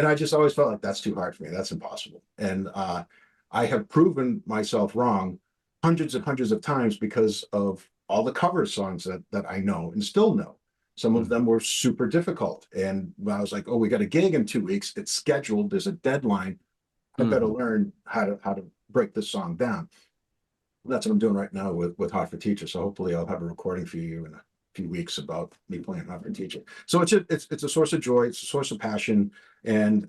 I just always felt like that's too hard for me. That's impossible. And I have proven myself wrong hundreds and hundreds of times because of all the cover songs that I know and still know. Some of them were super difficult. And I was like, oh, we got a gig in 2 weeks. It's scheduled. There's a deadline. I better learn how to break this song down. That's what I'm doing right now with Hot for Teacher. So hopefully I'll have a recording for you in a few weeks about me playing Hot for Teacher. So it's a source of joy. It's a source of passion, and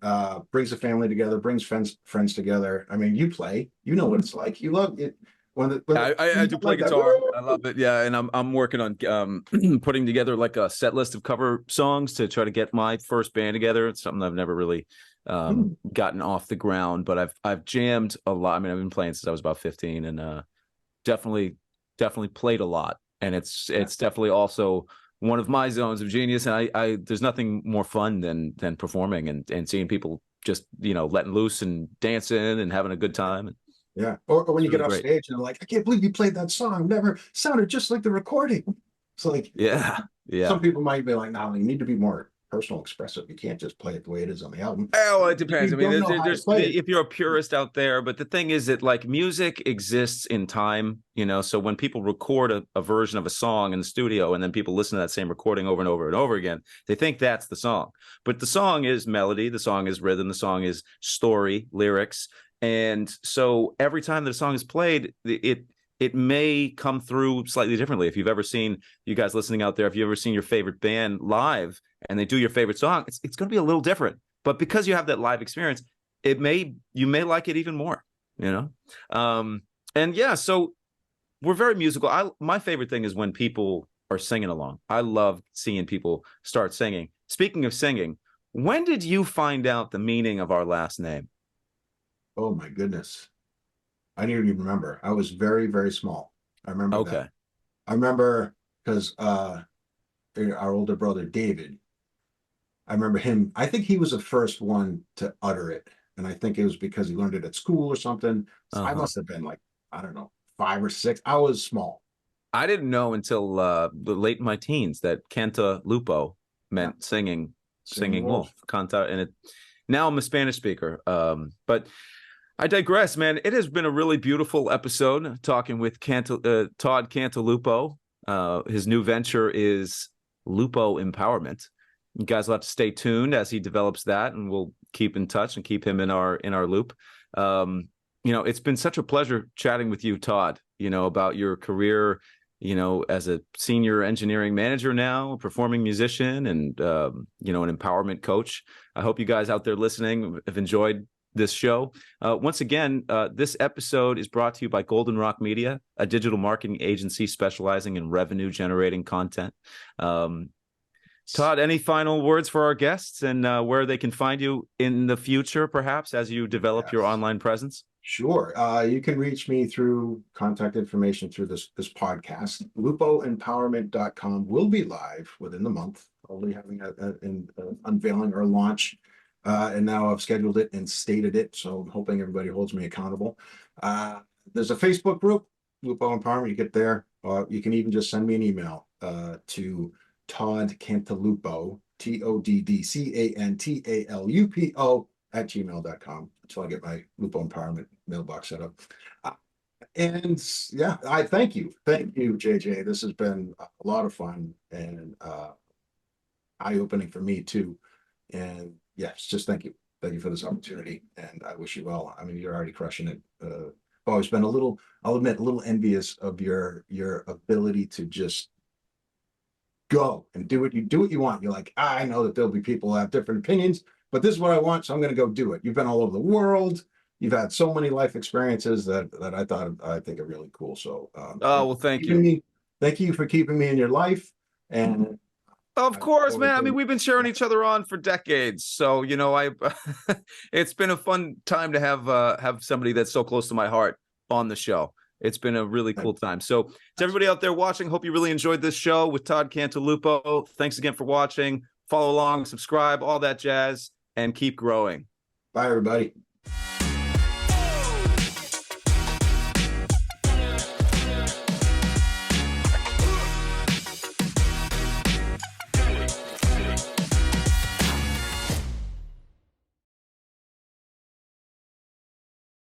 brings the family together, brings friends together. I mean, you play, what it's like. You love it. I do play guitar. I love it. Yeah, and I'm working on putting together like a set list of cover songs to try to get my first band together. It's something I've never really gotten off the ground, but I've jammed a lot. I mean, I've been playing since I was about 15, and definitely played a lot. And it's definitely also one of my zones of genius. And I there's nothing more fun than performing and seeing people just, you know, letting loose and dancing and having a good time. Yeah. Or when you Really get off great. stage and they're like, I can't believe you played that song. Never sounded just like the recording. It's like, Yeah. some people might be like, no, you need to be more personal, expressive. You can't just play it the way it is on the album. Oh, it depends. I mean, there's if you're a it. purist out there, but the thing is that like music exists in time, you know. So when people record a version of a song in the studio and then people listen to that same recording over and over and over again, they think that's the song. But the song is melody, the song is rhythm, the song is story, lyrics. And so every time that a song is played, it may come through slightly differently. If you've ever seen, you guys listening out there, if you've ever seen your favorite band live and they do your favorite song, it's going to be a little different. But because you have that live experience, you may like it even more, you know? And yeah, so we're very musical. My favorite thing is when people are singing along. I love seeing people start singing. Speaking of singing, when did you find out the meaning of our last name? Oh my goodness. I don't even remember. I was very, very small. I remember that. I remember because our older brother, David, I remember him. I think he was the first one to utter it. And I think it was because he learned it at school or something. So I must have been like, I don't know, 5 or 6. I was small. I didn't know until the late in my teens that Cantalupo meant singing wolf. Canta, and now I'm a Spanish speaker. But I digress, man. It has been a really beautiful episode talking with Todd Cantalupo. His new venture is Lupo Empowerment. You guys will have to stay tuned as he develops that, and we'll keep in touch and keep him in our loop. You know, it's been such a pleasure chatting with you, Todd, you know, about your career, you know, as a senior engineering manager now, a performing musician, and, you know, an empowerment coach. I hope you guys out there listening have enjoyed this show. Once again, this episode is brought to you by Golden Rock Media, a digital marketing agency specializing in revenue generating content. Todd, any final words for our guests and where they can find you in the future, perhaps, as you develop your online presence? Sure. You can reach me through contact information through this podcast. LupoEmpowerment.com will be live within the month. I'll be having an unveiling or a launch. And now I've scheduled it and stated it. So I'm hoping everybody holds me accountable. There's a Facebook group, Lupo Empowerment. You get there. You can even just send me an email to Todd Cantalupo, TODDCANTALUPO @gmail.com until I get my Lupo Empowerment mailbox set up. And yeah, I thank you. Thank you, JJ. This has been a lot of fun and eye-opening for me too. And yes, just thank you. Thank you for this opportunity. And I wish you well. I mean, you're already crushing it. I've always been I'll admit, a little envious of your ability to just go and do what you want. You're like, I know that there'll be people who have different opinions, but this is what I want, so I'm going to go do it. You've been all over the world. You've had so many life experiences that I think are really cool. So, well, thank you. Thank you for keeping me in your life. And of course, man. I mean, we've been cheering each other on for decades, so you know, it's been a fun time to have somebody that's so close to my heart on the show. It's been a really cool time. So to everybody out there watching, hope you really enjoyed this show with Todd Cantalupo. Thanks again for watching. Follow along, subscribe, all that jazz, and keep growing. Bye, everybody.